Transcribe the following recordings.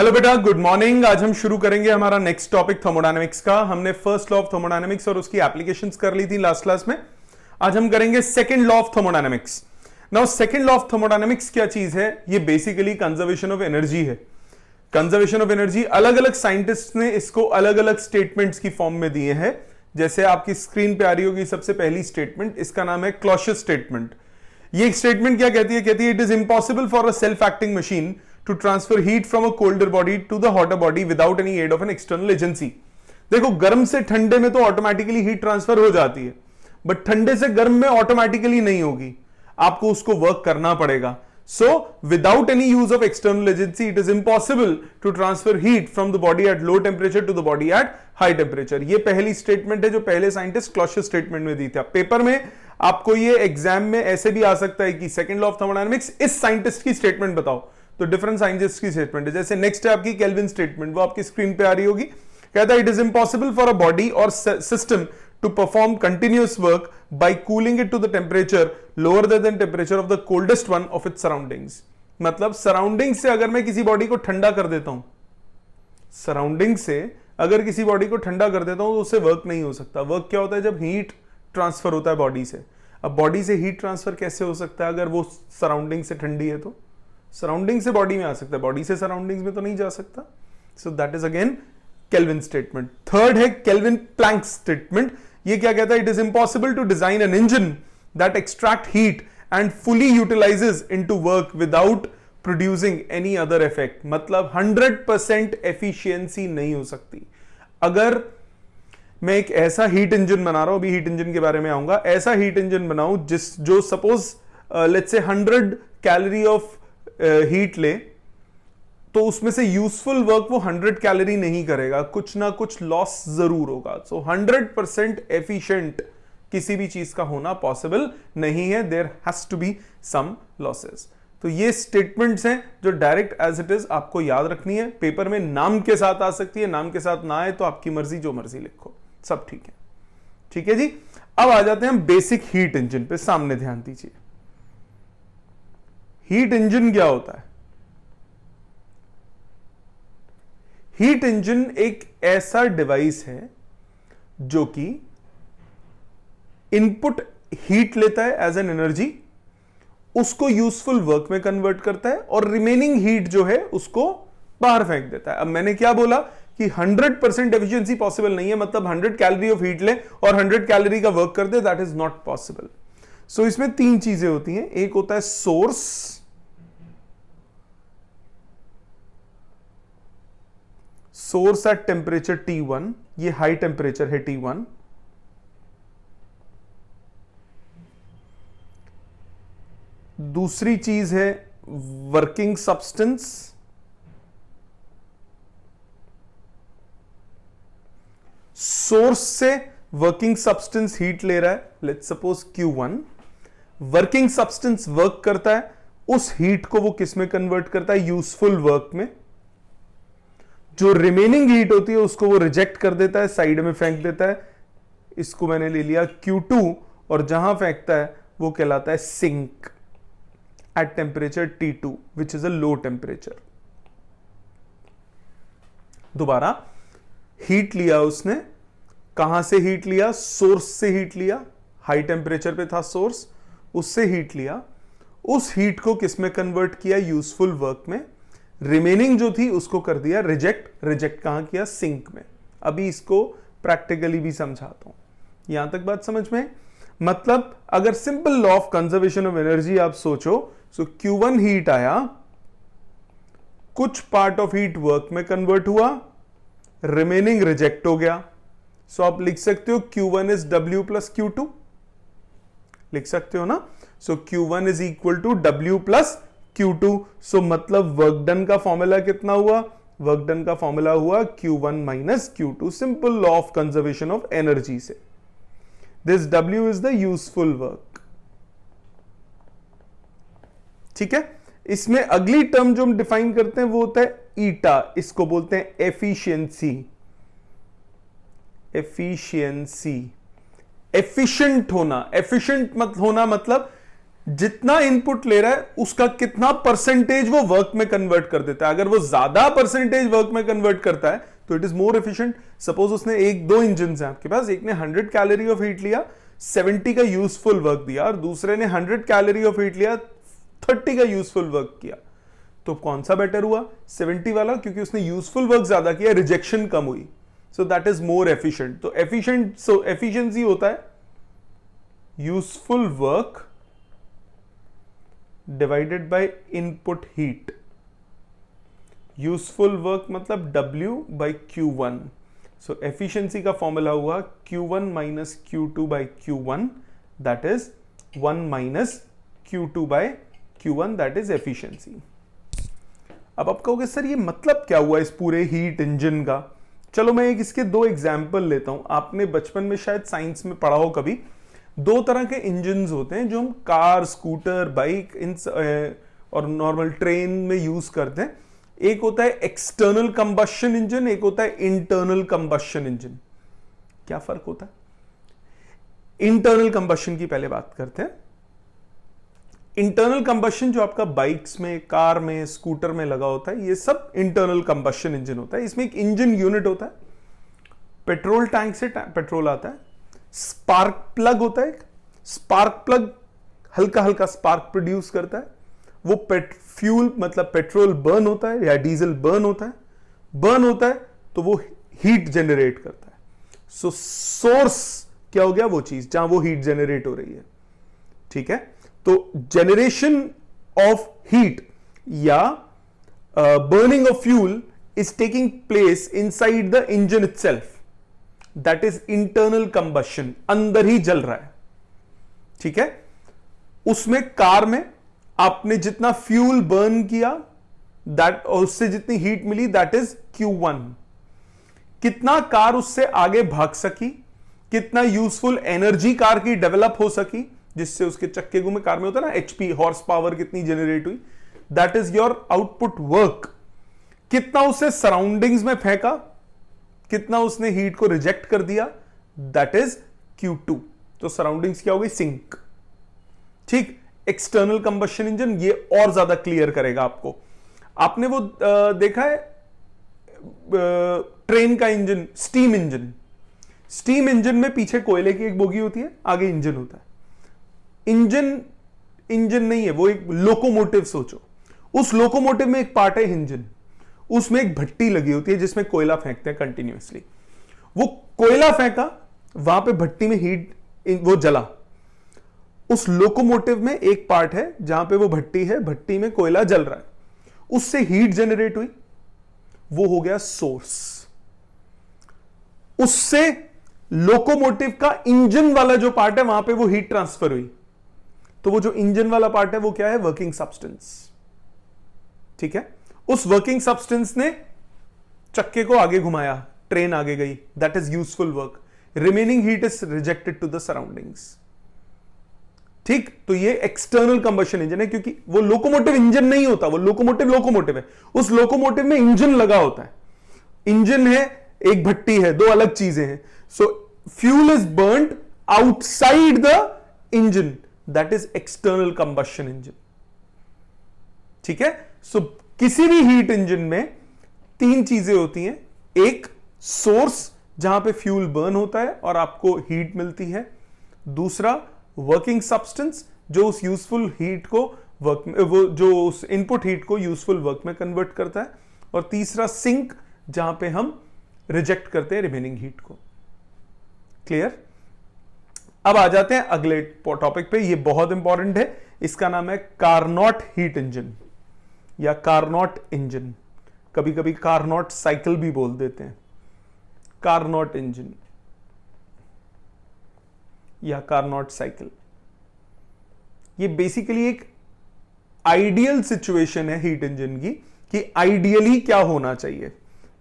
Hello बेटा, good morning. आज हम शुरू करेंगे हमारा नेक्स्ट टॉपिक थर्मोडायनेमिक्स का। हमने फर्स्ट लॉ ऑफ थर्मोडायनेमिक्स और उसकी एप्लीकेशंस कर ली थी लास्ट क्लास में। आज हम करेंगे second law of thermodynamics. Now second law of thermodynamics क्या चीज है? ये बेसिकली कंजर्वेशन ऑफ एनर्जी है। कंजर्वेशन ऑफ एनर्जी अलग अलग साइंटिस्ट ने इसको अलग अलग स्टेटमेंट्स की फॉर्म में दिए हैं। जैसे आपकी स्क्रीन पे आ रही होगी सबसे पहली स्टेटमेंट, इसका नाम है क्लॉशियस स्टेटमेंट। ये स्टेटमेंट क्या कहती है? कहती है it is impossible for a self acting machine to transfer heat from a colder body to the hotter body without any aid of an external agency। देखो, गर्म से ठंडे में तो ऑटोमेटिकली हीट ट्रांसफर हो जाती है, बट ठंडे से गर्म में ऑटोमेटिकली नहीं होगी, आपको उसको वर्क करना पड़ेगा। So without any use of external agency it is impossible to transfer heat from the body at low temperature to the body at high temperature. ये पहली स्टेटमेंट है जो पहले साइंटिस्ट क्लॉशियस स्टेटमेंट में दी थी। पेपर में आपको ये एग्जाम में ऐसे भी आ सकता है कि सेकंड लॉ ऑफ थर्मोडायनेमिक्स इस साइंटिस्ट की स्टेटमेंट बताओ, तो डिफरेंट साइंटिस्ट की स्टेटमेंट है। जैसे नेक्स्ट है आपकी केल्विन स्टेटमेंट, वो आपकी स्क्रीन पे आ रही होगी। कहता है it is impossible for a body और system to perform continuous work by cooling it to the temperature lower than temperature of the coldest one of its surroundings. मतलब सराउंडिंग से अगर मैं किसी बॉडी को ठंडा कर देता हूं, सराउंडिंग से अगर किसी बॉडी को ठंडा कर देता हूं तो उससे वर्क नहीं हो सकता। वर्क क्या होता है? जब हीट ट्रांसफर होता है बॉडी से। अब बॉडी से हीट ट्रांसफर कैसे हो सकता है? अगर वो सराउंडिंग से ठंडी है तो सराउंडिंग से बॉडी में आ सकता है, बॉडी से सराउंडिंग्स में तो नहीं जा सकता। So that is again Kelvin statement. Third है केल्विन प्लैंक स्टेटमेंट। ये क्या कहता है? It is impossible to design an engine that extract heat and fully utilises into work without producing any other effect. मतलब 100% एफिशिएंसी नहीं हो सकती। अगर मैं एक ऐसा हीट इंजन बना रहा हूं, अभी हीट इंजन के बारे में आऊंगा, ऐसा हीट इंजन बनाऊं जो suppose let's say 100 calorie of heat ले, तो उसमें से यूजफुल वर्क वो 100 कैलोरी नहीं करेगा, कुछ ना कुछ लॉस जरूर होगा। सो 100% एफिशिएंट किसी भी चीज का होना पॉसिबल नहीं है। There has to be some losses. तो ये स्टेटमेंट्स हैं जो डायरेक्ट एज इट इज आपको याद रखनी है। पेपर में नाम के साथ आ सकती है, नाम के साथ ना आए तो आपकी मर्जी, जो मर्जी लिखो, सब ठीक है। ठीक है जी। अब आ जाते हैं हम बेसिक हीट इंजन पे। सामने ध्यान दीजिए, हीट इंजन क्या होता है? हीट इंजन एक ऐसा डिवाइस है जो कि इनपुट हीट लेता है एज एन एनर्जी, उसको यूजफुल वर्क में कन्वर्ट करता है और रिमेनिंग हीट जो है उसको बाहर फेंक देता है। अब मैंने क्या बोला कि 100% एफिशिएंसी पॉसिबल नहीं है, मतलब 100 कैलोरी ऑफ हीट ले और 100 कैलोरी का वर्क कर दे, दैट इज नॉट पॉसिबल। सो इसमें तीन चीजें होती हैं। एक होता है source, source at temperature T1, ये हाई टेम्परेचर है T1। दूसरी चीज है वर्किंग सब्सटेंस, सोर्स से वर्किंग सब्सटेंस हीट ले रहा है, let's suppose Q1। Working substance work करता है, उस हीट को वो किस में कन्वर्ट करता है? यूजफुल वर्क में। जो रिमेनिंग हीट होती है उसको वो रिजेक्ट कर देता है, साइड में फेंक देता है। इसको मैंने ले लिया Q2, और जहां फेंकता है वो कहलाता है sink at temperature T2 which is a low temperature. दोबारा हीट लिया उसने, कहां से हीट लिया? सोर्स से हीट लिया, हाई टेम्परेचर पे था सोर्स, उससे हीट लिया। उस हीट को किस में कन्वर्ट किया? यूजफुल वर्क में। रिमेनिंग जो थी उसको कर दिया रिजेक्ट। रिजेक्ट कहां किया? सिंक में। अभी इसको प्रैक्टिकली भी समझाता हूं। यहां तक बात समझ में? मतलब अगर simple law of conservation of energy आप सोचो, सो Q1 हीट आया, कुछ पार्ट ऑफ हीट वर्क में कन्वर्ट हुआ, रिमेनिंग रिजेक्ट हो गया। सो आप लिख सकते हो Q1 is W plus Q2, लिख सकते हो ना? So Q1 is equal to W plus Q2। So मतलब वर्क डन का फॉर्मूला कितना हुआ? वर्क डन का फॉर्मूला हुआ Q1 minus Q2। Simple law of conservation of energy से। This W is the useful work. ठीक है। इसमें अगली टर्म जो हम डिफाइन करते हैं वो होता है ईटा। इसको बोलते हैं एफिशिएंसी। एफिशिएंसी, एफिशिएंट होना। एफिशिएंट मत होना मतलब जितना इनपुट ले रहा है उसका कितना परसेंटेज वो वर्क में कन्वर्ट कर देता है। अगर वो ज्यादा परसेंटेज वर्क में कन्वर्ट करता है तो it is more efficient. Suppose उसने एक दो इंजन है आपके पास, एक ने 100 कैलोरी ऑफ हीट लिया, 70 का यूजफुल वर्क दिया, और दूसरे ने 100 कैलोरी ऑफ हीट लिया, 30 का यूजफुल वर्क किया। तो कौन सा बेटर हुआ? 70 वाला, क्योंकि उसने यूजफुल वर्क ज्यादा किया, रिजेक्शन कम हुई। सो दैट इज मोर एफिशिएंट। तो एफिशिएंसी होता है useful work divided by input heat. Useful work मतलब W by Q1। So efficiency का फॉर्मूला हुआ Q1 minus Q2 by Q1, that is 1 minus Q2 by Q1, that is efficiency. अब आप कहोगे sir ये मतलब क्या हुआ इस पूरे हीट इंजन का? चलो मैं एक इसके दो एग्जाम्पल लेता हूं। आपने बचपन में शायद साइंस में पढ़ा हो कभी, दो तरह के इंजन होते हैं जो हम कार, स्कूटर, बाइक और नॉर्मल ट्रेन में यूज करते हैं। एक होता है एक्सटर्नल कंबशन इंजन, एक होता है इंटरनल कंबशन इंजन। क्या फर्क होता है? इंटरनल कंबशन की पहले बात करते हैं। इंटरनल कंबशन जो आपका बाइक्स में, कार में, स्कूटर में लगा होता है, ये सब इंटरनल कंबशन इंजन होता है। इसमें एक इंजन यूनिट होता है, पेट्रोल टैंक से पेट्रोल आता है, स्पार्क प्लग होता है, स्पार्क प्लग हल्का हल्का स्पार्क प्रोड्यूस करता है, वो फ्यूल मतलब पेट्रोल बर्न होता है या डीजल बर्न होता है तो वो हीट जनरेट करता है। सो सोर्स क्या हो गया? वो चीज जहां वो हीट जनरेट हो रही है। ठीक है, तो जनरेशन ऑफ हीट या burning of fuel is taking place inside the engine itself, that is internal combustion, अंदर ही जल रहा है। ठीक है, उसमें कार में आपने जितना फ्यूल बर्न किया दैट, और उससे जितनी heat milli that is Q1। कितना कार उससे आगे भाग सकी, कितना यूजफुल एनर्जी कार की डेवलप हो सकी जिससे उसके चक्के घूमे। कार में होता है ना HP, हॉर्स पावर कितनी जनरेट हुई, that is your output work. कितना उससे सराउंडिंग्स में फेंका, कितना उसने हीट को रिजेक्ट कर दिया, दैट इज Q2। तो सराउंडिंग्स क्या हो गई? सिंक। ठीक, एक्सटर्नल कंबशन इंजन ये और ज्यादा क्लियर करेगा आपको। आपने वो देखा है ट्रेन का engine, steam engine. Steam engine में पीछे कोयले की एक बोगी होती है, आगे इंजन होता है। इंजन नहीं है, वो एक लोकोमोटिव सोचो। उस लोकोमोटिव में एक पार्ट है इंजन, उसमें एक भट्टी लगी होती है जिसमें कोयला फेंकते हैं कंटिन्यूअसली। वो कोयला फेंका, वहां पे भट्टी में हीट, वो जला। उस लोकोमोटिव में एक पार्ट है जहां पे वो भट्टी है, भट्टी में कोयला जल रहा है, उससे हीट जनरेट हुई, वो हो गया सोर्स। उससे लोकोमोटिव का इंजन वाला जो पार्ट है वहां पे वो हीट ट्रांसफर हुई। तो वो जो इंजन वाला पार्ट है वो क्या है? Working substance. ठीक है, उस वर्किंग सब्सटेंस ने चक्के को आगे घुमाया, ट्रेन आगे गई, that is useful work. Remaining heat is rejected to the surroundings. ठीक, तो ये एक्सटर्नल कंबशन इंजन है, क्योंकि वो लोकोमोटिव इंजन नहीं होता, वो लोकोमोटिव है। उस लोकोमोटिव में इंजन लगा होता है। इंजन है, एक भट्टी है, दो अलग चीजें हैं। सो fuel is burned outside the engine, that is external combustion engine. ठीक है, सो किसी भी हीट इंजन में तीन चीजें होती हैं। एक, सोर्स जहां पे फ्यूल बर्न होता है और आपको हीट मिलती है। दूसरा, वर्किंग सब्सटेंस जो उस यूजफुल हीट को वर्क में, वो जो उस इनपुट हीट को यूजफुल वर्क में कन्वर्ट करता है। और तीसरा, सिंक, जहां पे हम रिजेक्ट करते हैं रिमेनिंग हीट को। क्लियर? अब आ जाते हैं अगले टॉपिक पे, ये बहुत इंपॉर्टेंट है। इसका नाम है कार्नोट हीट इंजन या कार्नोट इंजन, कभी कभी कार्नोट साइकिल भी बोल देते हैं। कार्नोट इंजन या कार्नोट साइकिल, ये बेसिकली एक आइडियल सिचुएशन है हीट इंजन की, कि आइडियली क्या होना चाहिए।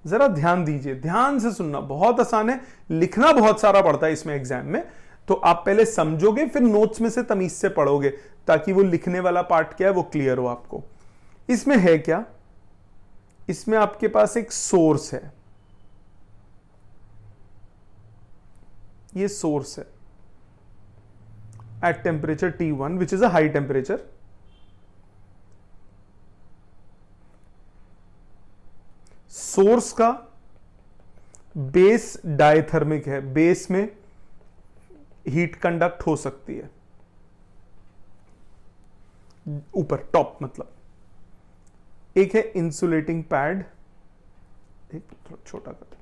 जरा ध्यान दीजिए, ध्यान से सुनना, बहुत आसान है, लिखना बहुत सारा पड़ता है इसमें एग्जाम में। तो आप पहले समझोगे, फिर नोट्स में से तमीज से पढ़ोगे, ताकि वो लिखने वाला पार्ट क्या है वो क्लियर हो आपको। इसमें है क्या? इसमें आपके पास एक सोर्स है, ये सोर्स है। at temperature T1, which is a high temperature. Source का बेस डायथर्मिक है, बेस में हीट कंडक्ट हो सकती है, ऊपर टॉप मतलब। एक है इंसुलेटिंग पैड, एक थोड़ा छोटा कर देता हूं।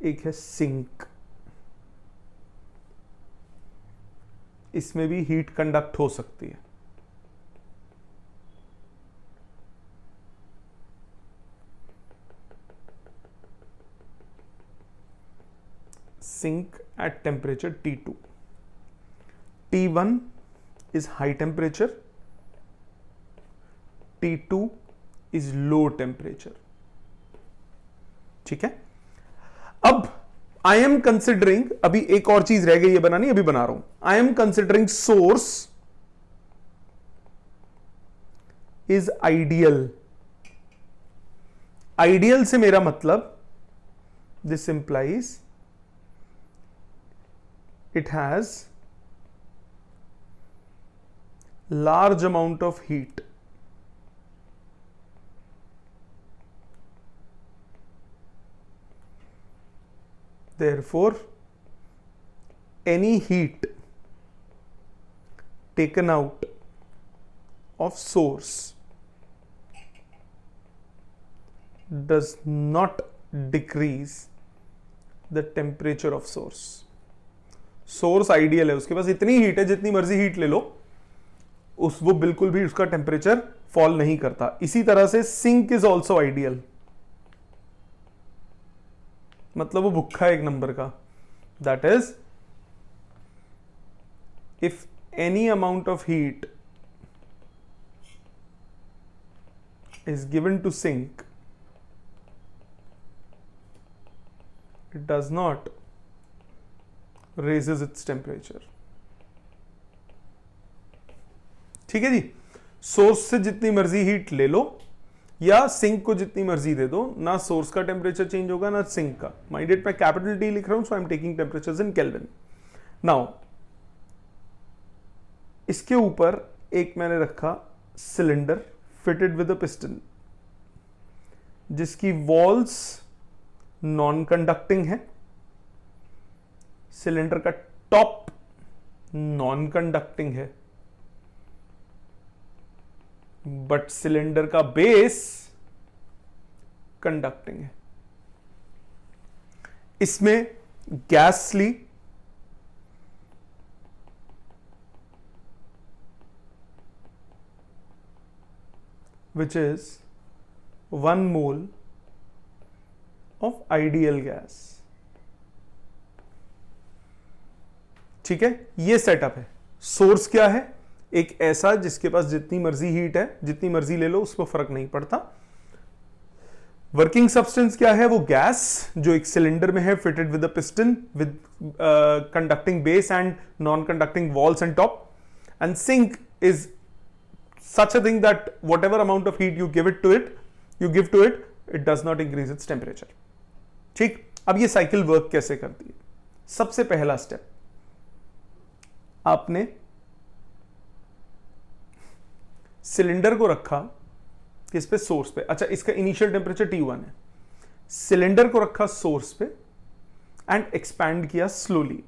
एक है सिंक, इसमें भी हीट कंडक्ट हो सकती है। Sink at temperature T2. T1 is high temperature, T2 is low temperature. ठीक है। अब आई एम कंसिडरिंग, अभी एक और चीज रह गई है बनानी, अभी बना रहा हूं। I am considering source is ideal. Ideal से मेरा मतलब, this implies it has large amount of heat. Therefore, any heat taken out of source does not decrease the temperature of source. Source ideal है, उसके पास इतनी heat है, जितनी मर्जी heat ले लो, वो बिल्कुल भी उसका टेम्परेचर फॉल नहीं करता। इसी तरह से सिंक इज ऑल्सो आइडियल, मतलब वो भुक्खा है एक नंबर का। That is if any amount of heat is given to sink, it does not raises its temperature. ठीक है जी। सोर्स से जितनी मर्जी हीट ले लो या सिंक को जितनी मर्जी दे दो, ना सोर्स का टेम्परेचर चेंज होगा ना सिंक का। माइंडेड मैं कैपिटल टी लिख रहा हूं, so I am taking temperatures in kelvin. Now इसके ऊपर एक मैंने रखा cylinder fitted with a piston, जिसकी वॉल्स नॉन कंडक्टिंग है, सिलेंडर का टॉप नॉन कंडक्टिंग है, बट सिलेंडर का बेस कंडक्टिंग है। इसमें गैस ली, which is 1 mole of ideal gas. ठीक है, ये सेटअप है। सोर्स क्या है? एक ऐसा जिसके पास जितनी मर्जी हीट है, जितनी मर्जी ले लो, उसको फर्क नहीं पड़ता। वर्किंग सब्सटेंस क्या है? वो गैस जो एक सिलेंडर में है, fitted with a piston with conducting base and non conducting walls and top. And sink is such a thing that whatever amount of heat you give to it, it does not increase its temperature. ठीक, अब ये cycle work कैसे करती है? सबसे पहला step, आपने cylinder को रखा किस पे? सोर्स पे। अच्छा, इसका इनिशियल टेम्परेचर T1 है। सिलेंडर को रखा सोर्स पे एंड एक्सपैंड किया slowly.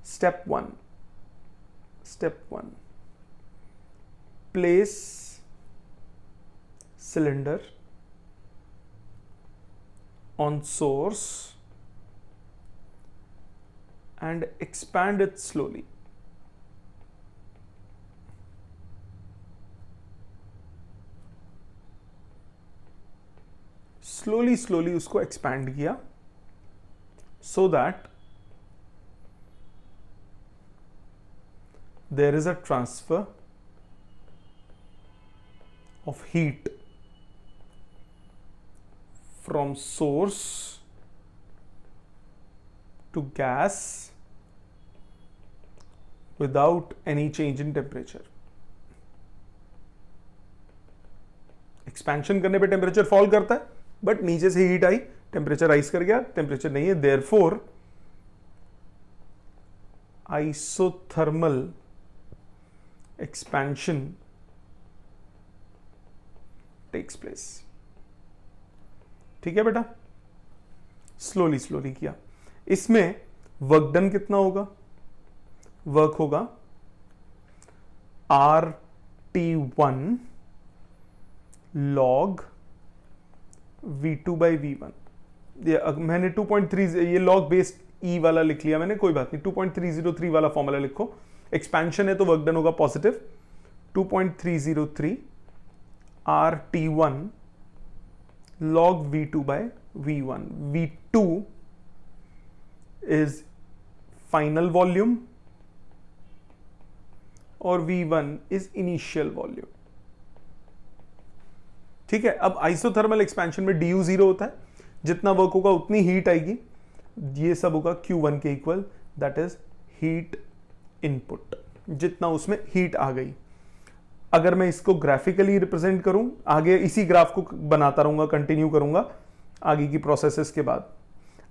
Step one, place cylinder on source and expand it slowly. Slowly उसको expand किया so that there is a transfer of heat from source to gas without any change in temperature. Expansion करने पे temperature fall करता है, but नीचे से heat आई, temperature rise कर गया, टेम्परेचर नहीं है, therefore isothermal expansion takes place. ठीक है बेटा, स्लोली स्लोली किया। इसमें वर्क डन कितना होगा? वर्क होगा RT1 log V2 by V1। मैंने 2.3, ये लॉग बेस्ड ई वाला लिख लिया मैंने, कोई बात नहीं, 2.303 वाला फॉर्मूला लिखो। एक्सपेंशन है तो वर्क डन होगा positive 2.303 RT1 log V2 by V1। V2 is final volume और V1 इज इनिशियल वॉल्यूम। ठीक है, अब आइसोथर्मल एक्सपेंशन में du 0 होता है, जितना वर्क होगा उतनी हीट आएगी, ये सब होगा Q1 के equal, that is heat input, जितना उसमें हीट आ गई। अगर मैं इसको ग्राफिकली रिप्रेजेंट करूं, आगे इसी ग्राफ को बनाता रहूंगा, कंटिन्यू करूंगा आगे की प्रोसेसेस के बाद।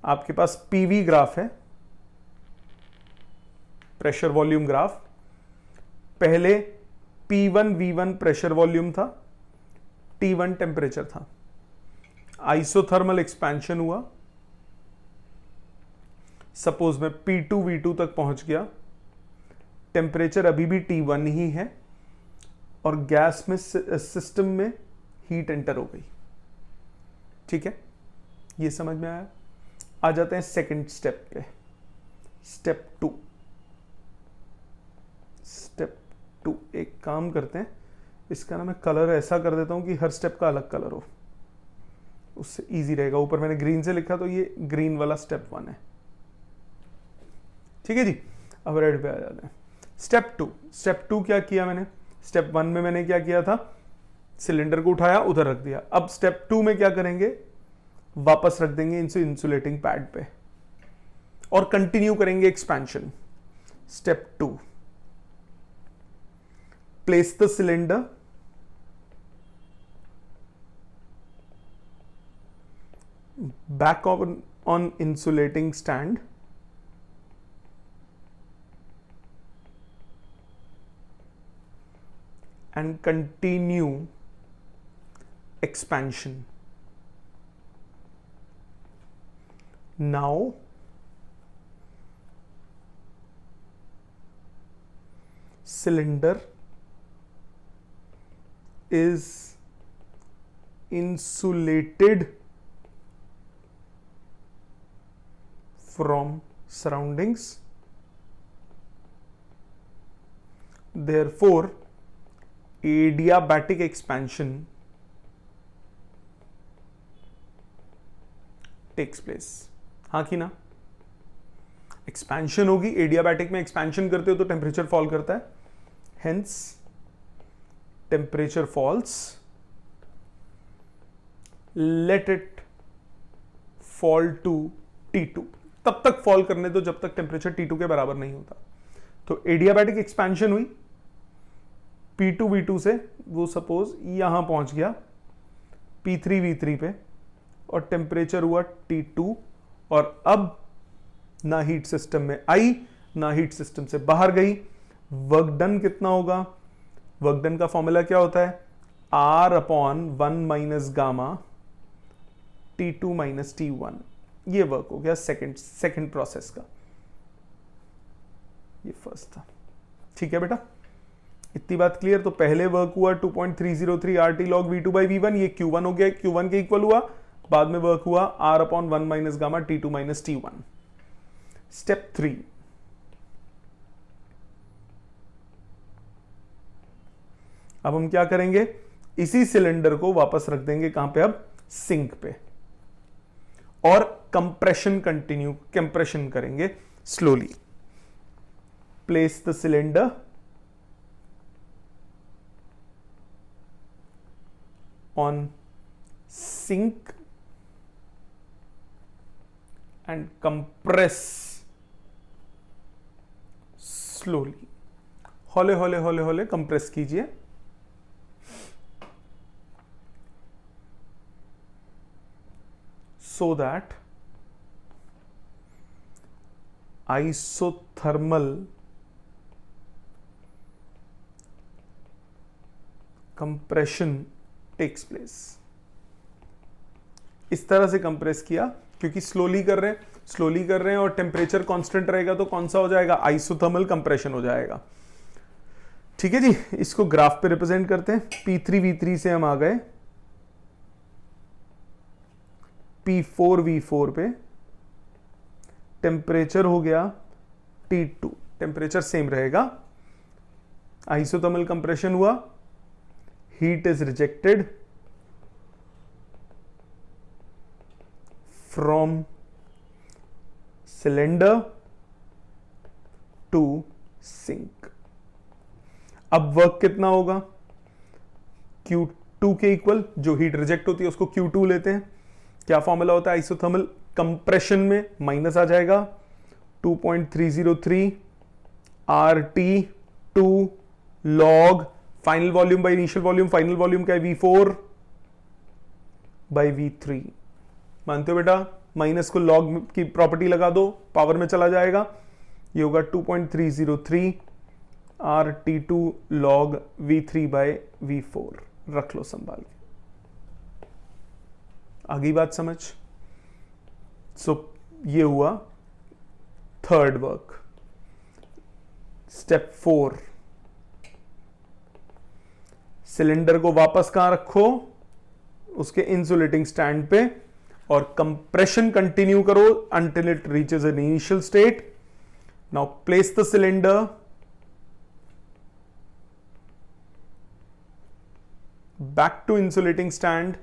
आपके पास पीवी ग्राफ है, प्रेशर वॉल्यूम ग्राफ। पहले P1 V1 प्रेशर वॉल्यूम था, T1 टेम्परेचर था। आइसोथर्मल एक्सपेंशन हुआ, सपोज मैं P2 V2 तक पहुंच गया, टेम्परेचर अभी भी T1 ही है और गैस में सिस्टम में हीट एंटर हो गई। ठीक है, ये समझ में आया। आ जाते हैं सेकंड स्टेप पे, स्टेप 2। स्टेप 2 एक काम करते हैं, इसका ना मैं कलर ऐसा कर देता हूं कि हर स्टेप का अलग कलर हो, उससे इजी रहेगा। ऊपर मैंने ग्रीन से लिखा तो ये ग्रीन वाला स्टेप 1 है। ठीक है जी, अब रेड पे आ जाते हैं। स्टेप 2, स्टेप 2 क्या किया मैंने? स्टेप 1 में मैंने क्या किया था? सिलेंडर को उठाया, उधर रख दिया। अब स्टेप 2 में क्या करेंगे? वापस रख देंगे इनसे इंसुलेटिंग पैड पे और कंटिन्यू करेंगे expansion. Step 2, place the cylinder back on insulating stand and continue expansion. Now cylinder is insulated from surroundings, therefore adiabatic expansion takes place। हाँ कि ना? एक्सपेंशन होगी, एडियाबैटिक में एक्सपेंशन करते हो तो टेम्परेचर फॉल करता है, hence temperature falls. Let it fall to T2, तब तक फॉल करने दो जब तक टेम्परेचर T2 के बराबर नहीं होता। तो एडियाबैटिक एक्सपेंशन हुई P2 V2 से, वो सपोज यहां पहुंच गया P3 V3 पे और टेम्परेचर हुआ T2, और अब ना हीट सिस्टम में आई ना हीट सिस्टम से बाहर गई। वर्क डन कितना होगा? वर्क डन का फॉर्मूला क्या होता है? R/1 minus gamma T2 minus T1। ये वर्क हो गया सेकंड प्रोसेस का, ये फर्स्ट था। ठीक है बेटा, इतनी बात क्लियर? तो पहले वर्क हुआ 2.303 RT log V2 by V1, ये Q1 हो गया, Q1 के इक्वल हुआ। बाद में वर्क हुआ R/1 minus gamma T2 minus T1। Step 3, अब हम क्या करेंगे? इसी सिलेंडर को वापस रख देंगे कहां पे? अब सिंक पे, और कंप्रेशन कंप्रेशन करेंगे slowly. Place the cylinder on sink and compress slowly। हौले हौले हौले हौले कंप्रेस कीजिए। So that isothermal compression takes place. इस तरह से कंप्रेस किया, क्योंकि स्लोली कर रहे हैं और टेम्परेचर कांस्टेंट रहेगा तो कौन सा हो जाएगा, आइसोथर्मल कंप्रेशन हो जाएगा। ठीक है जी, इसको ग्राफ पे रिप्रेजेंट करते हैं। P3 V3 से हम आ गए P4 V4 पे, टेम्परेचर हो गया T2, टेम्परेचर सेम रहेगा, आइसोथर्मल कंप्रेशन हुआ, heat is rejected from cylinder to sink. अब वर्क कितना होगा, Q2 के इक्वल, जो हीट रिजेक्ट होती है उसको Q2 लेते हैं। क्या फॉर्मूला होता है आइसोथर्मल कंप्रेशन में, माइनस आ जाएगा 2.303 RT2 log final volume by initial volume. Final volume क्या है, V4 बाई V3। मानते हो बेटा, माइनस को लॉग की प्रॉपर्टी लगा दो, पावर में चला जाएगा, ये होगा 2.303 RT2 log V3 bye V4। रख लो संभाल के, आगे बात समझ। सो ये हुआ थर्ड वर्क। स्टेप 4, सिलेंडर को वापस कहां रखो, उसके इंसुलेटिंग स्टैंड पे, और कंप्रेशन कंटिन्यू करो until it reaches an initial state. Now place the cylinder back to insulating stand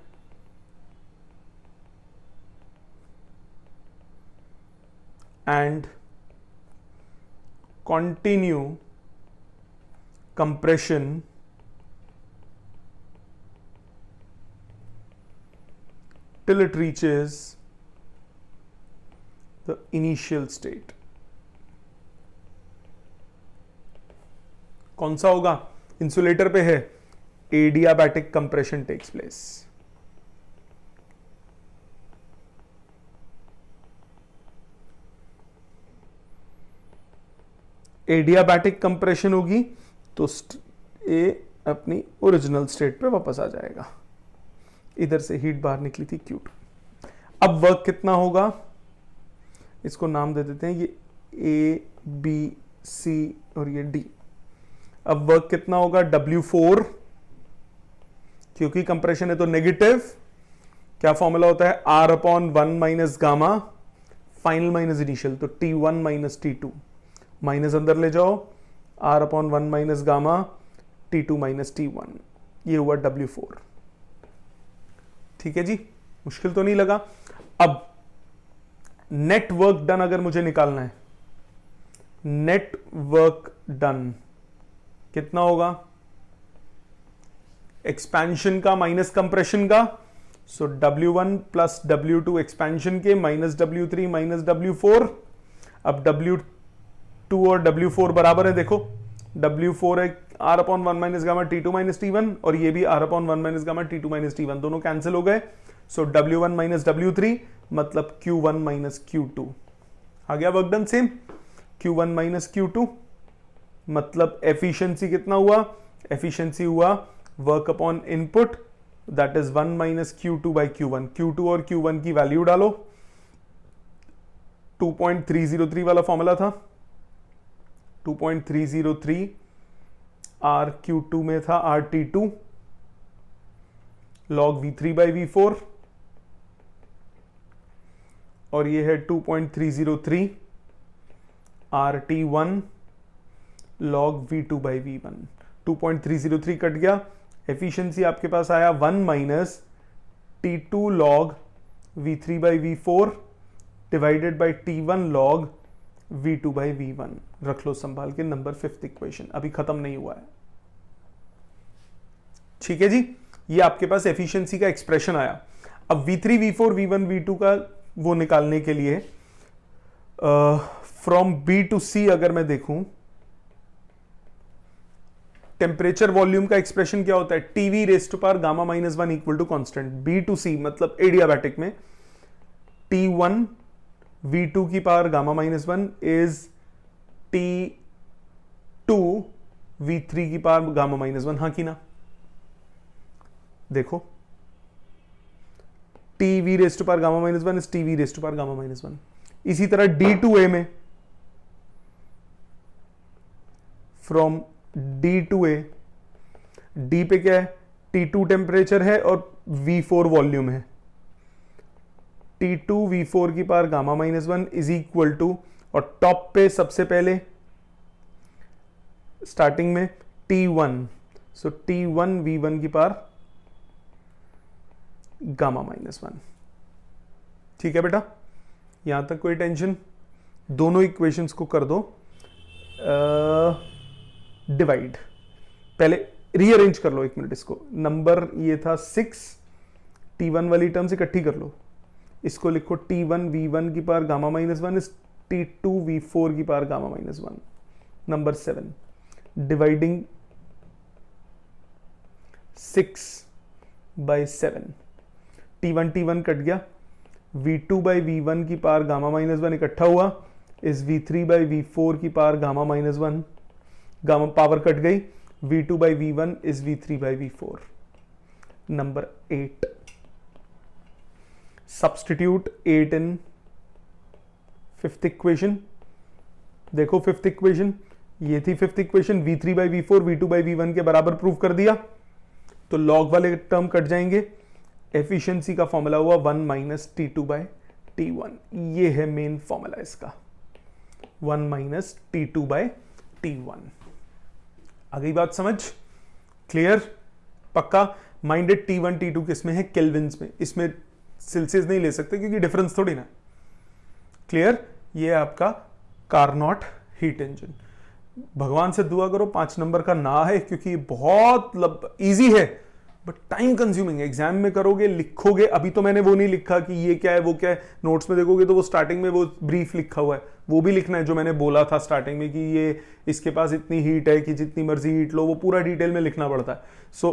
and continue compression till it reaches the initial state। कौन सा होगा, इंसुलेटर पे है, adiabatic compression takes place। Adiabatic compression होगी तो ए अपनी original state पे वापस आ जाएगा। इधर से हीट बाहर निकली थी Q2। अब वर्क कितना होगा, इसको नाम दे देते हैं, ये A B C और ये D। अब वर्क कितना होगा, W4, क्योंकि कंप्रेशन है तो नेगेटिव। क्या फॉर्मूला होता है, R/1 minus gamma, final minus initial, तो T1 माइनस T2, माइनस अंदर ले जाओ, R/1 minus gamma, T2 minus T1, ये हुआ W4। ठीक है जी, मुश्किल तो नहीं लगा। अब नेट वर्क डन अगर मुझे निकालना है, नेट वर्क डन कितना होगा, एक्सपेंशन का माइनस कंप्रेशन का, सो W1 प्लस W2 एक्सपेंशन के माइनस W3 माइनस W4। अब W2 और W4 बराबर है, देखो W4 है R/1 minus gamma T2 minus T1, और ये भी R/1 minus gamma T2 minus T1, दोनों कैंसिल हो गए। सो W1 माइनस W3 मतलब Q1 माइनस Q2 आ गया, work done same. Q1 minus Q2 मतलब एफिशिएंसी कितना हुआ, एफिशिएंसी हुआ work upon input, that is 1 minus Q2 by Q1। Q2 और Q1 की वैल्यू डालो, 2.303 वाला फॉर्मूला था, 2.303 R Q2 में था RT2 log V3 by V4, और ये है 2.303 RT1 log V2 by V1। 2.303 cut गया, एफिशिएंसी आपके पास आया 1 minus T2 log V3 by V4 divided by T1 log V2 by V1। रख लो संभाल के, नंबर 5th इक्वेशन अभी खत्म नहीं हुआ है। ठीक है जी, ये आपके पास एफिशिएंसी का एक्सप्रेशन आया। अब V3 V4 V1 V2 का वो निकालने के लिए फ्रॉम B टू C अगर मैं देखूं, टेम्परेचर वॉल्यूम का एक्सप्रेशन क्या होता है, TV raise to power gamma minus one equal to constant, B to C मतलब एडियाबैटिक में T1 V2 की power gamma minus one is T2 V3 की पावर गामा माइनस वन, हाँ कि ना? देखो T V raise to power gamma minus one is T V raise to power gamma minus one. इसी तरह D2A में फ्रॉम D2A, D पे क्या है, T2 टेम्परेचर है और V4 वॉल्यूम है, T2 V4 की power gamma minus one is equal to, और टॉप पे सबसे पहले स्टार्टिंग में T1, सो T1 V1 की पावर गामा माइनस वन। ठीक है बेटा, यहां तक कोई टेंशन? दोनों इक्वेशंस को कर दो डिवाइड, पहले रीअरेंज कर लो, एक मिनट इसको, नंबर ये था 6, T1 वाली टर्म्स इकट्ठी कर लो, इसको लिखो T1 V1 की power gamma minus one is T2 V4 की power gamma minus one. Number 7 dividing 6 by 7, T1 cut गया, V2 बाई V1 की पावर गामा माइनस वन इकट्ठा हुआ इज V3 बाई V4 की power gamma minus one, gamma power cut गई, V2 by V1 is V3 by V4। Number 8 substitute 8 in fifth equation. देखो fifth equation ये थी, fifth equation V3 by V4 V2 by V1 के बराबर prove कर दिया, तो लॉग वाले टर्म कट जाएंगे, एफिशिएंसी का फॉर्मूला हुआ 1 माइनस T2 बाई T1, ये है मेन फॉर्मूला इसका, 1 माइनस T2 बाई T1। आ गई बात समझ? क्लियर? पक्का? माइंडेड T1 T2 किस में है? केल्विन्स में, इसमें सेल्सियस नहीं ले सकते क्योंकि डिफरेंस थोड़ी ना। क्लियर? ये आपका कारनॉट हीट इंजन। भगवान से दुआ करो 5 नंबर का ना है, क्योंकि बहुत इजी है बट टाइम कंज्यूमिंग है। एग्जाम में करोगे, लिखोगे, अभी तो मैंने वो नहीं लिखा कि ये क्या है वो क्या है, नोट्स में देखोगे तो वो स्टार्टिंग में वो ब्रीफ लिखा हुआ है, वो भी लिखना है जो मैंने बोला था स्टार्टिंग में कि ये इसके पास इतनी हीट है कि जितनी मर्जी हीट लो, वो पूरा डिटेल में लिखना पड़ता है। सो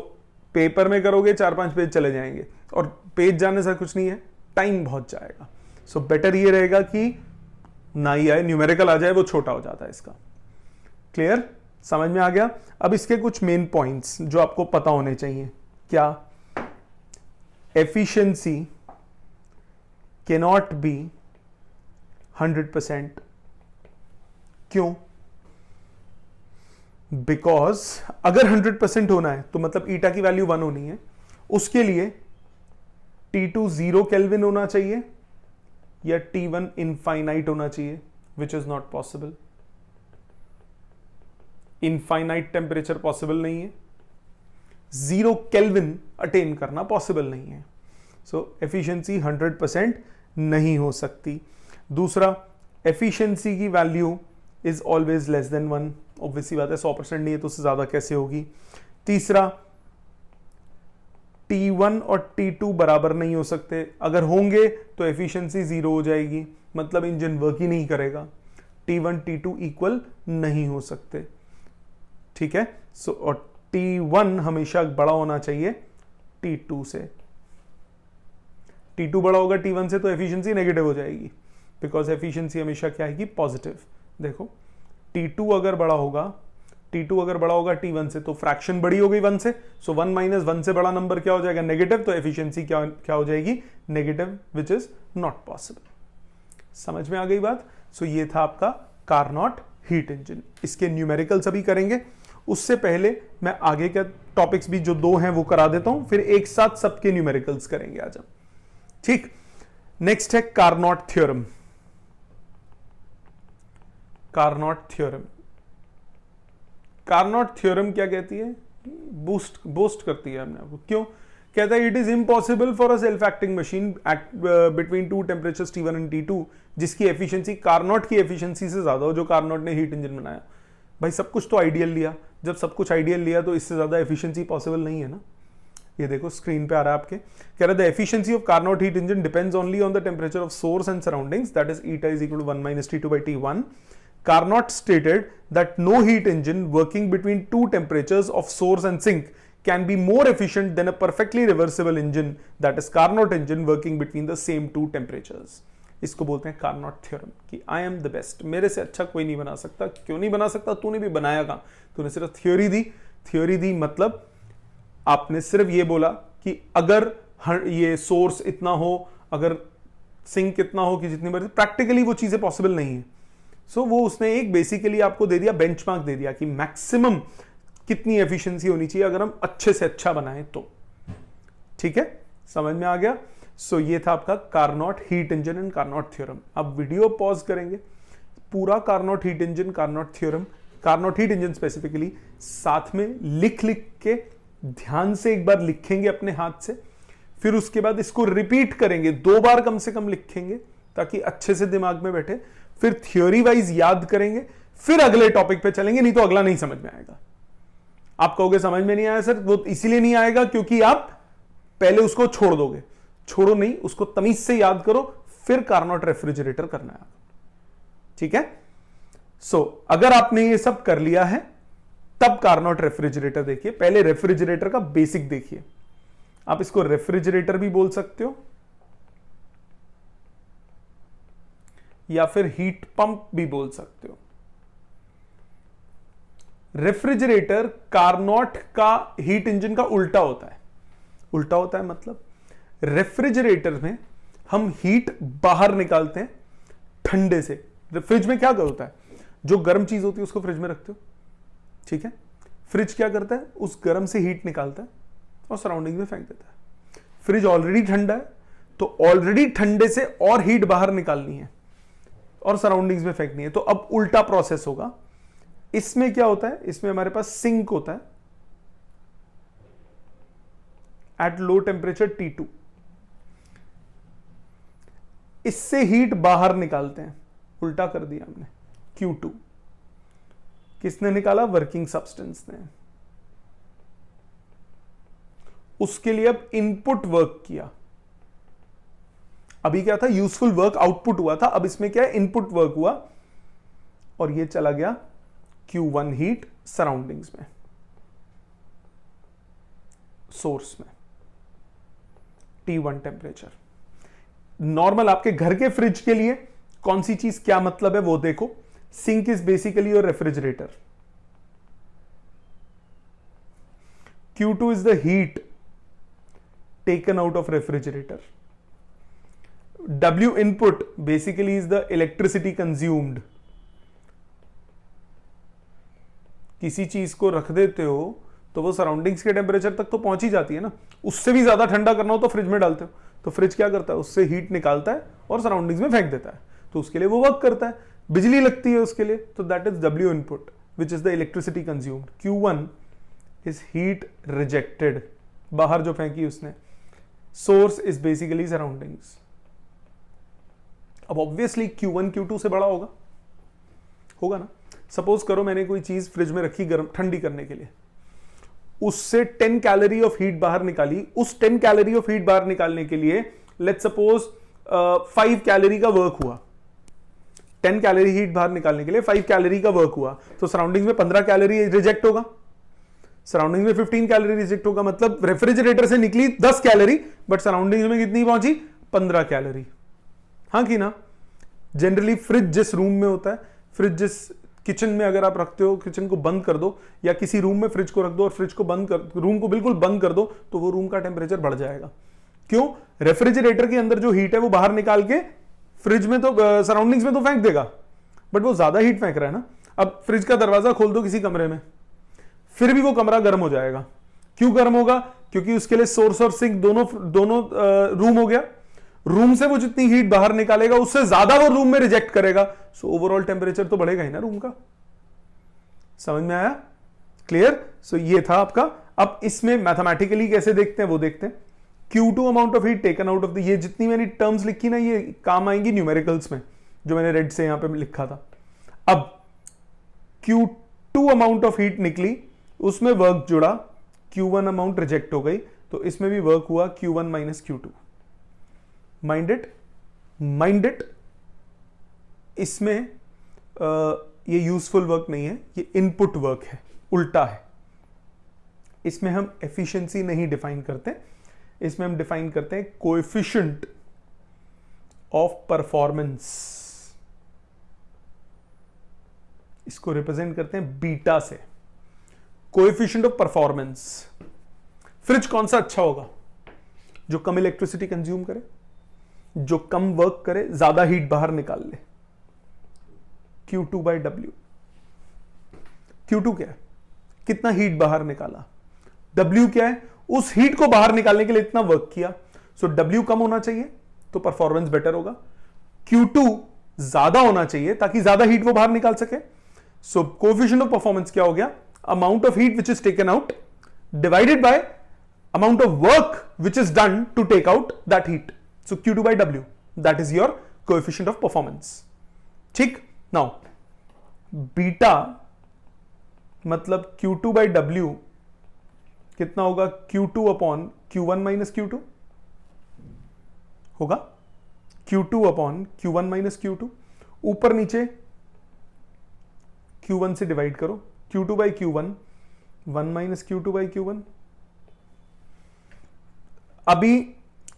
पेपर में करोगे 4-5 पेज चले जाएंगे, और पेज जाने से कुछ नहीं है, टाइम बहुत जाएगा। सो बेटर ये रहेगा कि ना ही आए, न्यूमेरिकल आ जाए, वो छोटा हो जाता है इसका। क्लियर? समझ में आ गया? अब इसके कुछ मेन पॉइंट्स जो आपको पता होने चाहिए। क्या? Efficiency cannot be 100%। क्यों? बिकॉज अगर 100% होना है तो मतलब ईटा की वैल्यू 1 होनी है, उसके लिए T2 0 केल्विन होना चाहिए या T1 इनफाइनाइट होना चाहिए, which is not possible. Infinite temperature possible नहीं है, 0 केल्विन अटेन करना पॉसिबल नहीं है। सो एफिशिएंसी 100% नहीं हो सकती। दूसरा, एफिशिएंसी की value is always less than 1, obviously बात है, 100% नहीं है तो उससे ज्यादा कैसे होगी। तीसरा, T1 और T2 बराबर नहीं हो सकते, अगर होंगे तो एफिशिएंसी 0 हो जाएगी, मतलब इंजन वर्क ही नहीं करेगा। T1 T2 इक्वल नहीं हो सकते, ठीक है। सो और T1 हमेशा बड़ा होना चाहिए T2 से। T2 बड़ा होगा T1 से तो एफिशिएंसी नेगेटिव हो जाएगी, बिकॉज एफिशिएंसी हमेशा क्या आएगी? पॉजिटिव। देखो T2 अगर बड़ा होगा T1 से तो फ्रैक्शन बड़ी हो गई 1 से, सो 1 माइनस 1 से बड़ा नंबर क्या हो जाएगा? नेगेटिव, तो एफिशिएंसी क्या हो जाएगी? Negative, which is not possible. समझ में आ गई बात? सो ये था आपका कारनॉट हीट इंजन। इसके न्यूमेरिकल्स अभी करेंगे, उससे पहले मैं आगे के टॉपिक्स भी जो 2 हैं वो करा देता हूं, फिर एक साथ सबके न्यूमेरिकल्स करेंगे आज हम, ठीक। नेक्स्ट है कारनॉट थ्योरम। कारनॉट थ्योरम क्या कहती है? बोस्ट करती है हमने आपको। क्यों कहता है? It is impossible for a self acting machine between 2 temperatures T1 and T2 जिसकी एफिशिएंसी कारनॉट की एफिशिएंसी से ज्यादा हो, जो कारनॉट ने हीट इंजन बनाया। भाई सब कुछ तो आइडियल लिया, जब सब कुछ आइडियल लिया तो इससे ज्यादा एफिशिएंसी पॉसिबल नहीं है ना। ये देखो स्क्रीन पे आ रहा है आपके, कह रहा है the efficiency of Carnot heat engine depends only on the temperature of source and surroundings, that is eta is equal to 1 minus T2 by T1। Carnot stated that no heat engine working between two temperatures of source and sink can be more efficient than a perfectly reversible engine, that is Carnot engine, working between the same two temperatures. इसको बोलते हैं Carnot theorem कि I am the best, मेरे से अच्छा कोई नहीं बना सकता। क्यों नहीं बना सकता? तूने भी बनाया कहां? तूने सिर्फ थ्योरी दी। थ्योरी दी मतलब आपने सिर्फ ये बोला कि अगर ये सोर्स इतना हो, अगर सिंक इतना हो कि जितनी मर्जी, प्रैक्टिकली वो चीजें पॉसिबल नहीं है। सो वो उसने एक बेसिकली आपको दे दिया, बेंचमार्क दे दिया कि मैक्सिमम कितनी एफिशिएंसी होनी चाहिए अगर हम अच्छे से अच्छा बनाएं तो। ठीक है, समझ में आ गया? सो ये था आपका Carnot heat engine and Carnot theorem. अब वीडियो पॉज करेंगे, पूरा Carnot heat engine, Carnot theorem, Carnot heat engine specifically साथ में लिख लिख के ध्यान से एक बार लिखेंगे अपने हाथ से, फिर उसके बाद इसको रिपीट करेंगे, 2 बार कम से कम लिखेंगे ताकि अच्छे से दिमाग में बैठे, फिर थ्योरी वाइज याद करेंगे, फिर अगले टॉपिक पे चलेंगे, नहीं तो अगला नहीं समझ में आएगा। आप कहोगे समझ में नहीं आया सर, वो इसीलिए नहीं आएगा क्योंकि आप पहले उसको छोड़ दोगे। छोड़ो नहीं, उसको तमीज से याद करो, फिर कार्नोट रेफ्रिजरेटर करना है। ठीक है? सो अगर आपने ये सब कर लिया है तब कार्नोट रेफ्रिजरेटर देखिए। पहले रेफ्रिजरेटर का बेसिक देखिए। आप इसको रेफ्रिजरेटर भी बोल सकते हो या फिर हीट पंप भी बोल सकते हो। रेफ्रिजरेटर कार्नोट का हीट इंजन का उल्टा होता है। उल्टा होता है मतलब रेफ्रिजरेटर में हम हीट बाहर निकालते हैं ठंडे से। फ्रिज में क्या होता है, जो गर्म चीज होती है उसको फ्रिज में रखते हो, ठीक है? फ्रिज क्या करता है, उस गर्म से हीट निकालता है और सराउंडिंग में फेंक देता है। फ्रिज ऑलरेडी ठंडा है तो ऑलरेडी ठंडे से और हीट बाहर निकालनी है और सराउंडिंग्स में फेंकनी है। तो अब उल्टा प्रोसेस होगा। इसमें क्या होता है, इसमें हमारे पास सिंक होता है एट लो टेम्परेचर T2, इससे हीट बाहर निकालते हैं। उल्टा कर दिया हमने, Q2 किसने निकाला, वर्किंग सब्सटेंस ने। उसके लिए अब इनपुट वर्क किया। अभी क्या था, यूजफुल वर्क आउटपुट हुआ था, अब इसमें क्या है, इनपुट वर्क हुआ और ये चला गया Q1 हीट सराउंडिंग्स में, सोर्स में, T1 टेम्परेचर। नॉर्मल आपके घर के फ्रिज के लिए कौन सी चीज क्या मतलब है वो देखो। Sink is basically your refrigerator, Q2 is the heat taken out of refrigerator, W input basically is the electricity consumed। किसी चीज को रख देते हो तो वो सराउंडिंग्स के टेम्परेचर तक तो पहुंच ही जाती है ना, उससे भी ज्यादा ठंडा करना हो तो फ्रिज में डालते हो, तो फ्रिज क्या करता है, उससे हीट निकालता है और सराउंडिंग्स में फेंक देता है, तो उसके लिए वो वर्क करता है, बिजली लगती है उसके लिए, तो that is W input which is the electricity consumed. Q1 is heat rejected, बाहर जो फेंकी उसने। Source is basically surroundings. अब ऑब्वियसली Q1 Q2 से बड़ा होगा ना। सपोज करो मैंने कोई चीज फ्रिज में रखी गर्म ठंडी करने के लिए, उससे 10 कैलोरी ऑफ हीट बाहर निकाली। उस 10 कैलोरी ऑफ हीट बाहर निकालने के लिए लेट्स सपोज 5 कैलोरी का वर्क हुआ। 10 कैलोरी हीट बाहर निकालने के लिए 5 कैलोरी का वर्क हुआ, तो सराउंडिंग में 15 कैलोरी रिजेक्ट होगा, सराउंडिंग में 15 कैलोरी रिजेक्ट होगा। मतलब रेफ्रिजरेटर से निकली 10 कैलोरी बट सराउंडिंग में कितनी पहुंची, 15 कैलोरी। हाँ कि ना? जनरली फ्रिज जिस रूम में होता है, फ्रिज जिस किचन में अगर आप रखते हो, किचन को बंद कर दो या किसी रूम में फ्रिज को रख दो और फ्रिज को बंद कर, रूम को बिल्कुल बंद कर दो, तो वो रूम का टेम्परेचर बढ़ जाएगा। क्यों? रेफ्रिजरेटर के अंदर जो हीट है वो बाहर निकाल के फ्रिज में तो सराउंडिंग्स में तो फेंक देगा, बट वो ज्यादा हीट फेंक रहा है ना। अब फ्रिज का दरवाजा खोल दो किसी कमरे में, फिर भी वो कमरा गर्म हो जाएगा। क्यों गर्म होगा? क्योंकि उसके लिए सोर्स और सिंक दोनों रूम हो गया। रूम से वो जितनी हीट बाहर निकालेगा उससे ज्यादा वो रूम में रिजेक्ट करेगा, सो ओवरऑल टेम्परेचर तो बढ़ेगा ही ना रूम का। समझ में आया? क्लियर? सो ये था आपका। अब इसमें मैथमेटिकली कैसे देखते हैं वो देखते हैं। Q2 amount of heat taken out of the, ये जितनी मैंने टर्म्स लिखी ना ये काम आएंगी न्यूमेरिकल्स में, जो मैंने रेड से यहां पे लिखा था। अब Q2 अमाउंट ऑफ हीट निकली, उसमें वर्क जुड़ा, Q1 अमाउंट रिजेक्ट हो गई, तो इसमें भी वर्क हुआ Q1 minus Q2। Mind it. इसमें ये यूजफुल वर्क नहीं है, ये इनपुट वर्क है, उल्टा है। इसमें हम एफिशिएंसी नहीं डिफाइन करते, इसमें हम डिफाइन करते हैं कोएफिशिएंट ऑफ परफॉर्मेंस। इसको रिप्रेजेंट करते हैं बीटा से, कोएफिशिएंट ऑफ परफॉर्मेंस। फ्रिज कौन सा अच्छा होगा? जो कम इलेक्ट्रिसिटी कंज्यूम करे, जो कम वर्क करे, ज्यादा हीट बाहर निकाल ले। Q2/W। Q2 क्या है? कितना हीट बाहर निकाला। W क्या है? उस हीट को बाहर निकालने के लिए इतना वर्क किया। सो W कम होना चाहिए तो परफॉर्मेंस बेटर होगा। Q2 ज्यादा होना चाहिए ताकि ज्यादा हीट वो बाहर निकाल सके। सो कोएफिशिएंट ऑफ परफॉर्मेंस क्या हो गया? Amount of heat which is taken out divided by amount of work which is done to take out that heat. So Q2/W, that is your coefficient of performance. ठीक? Now, beta मतलब Q2/W कितना होगा? Q2 upon Q1 minus Q2 होगा। Q2 upon Q1 minus Q2, ऊपर नीचे Q1 से divide करो, Q2/Q1, 1 minus Q2/Q1। अभी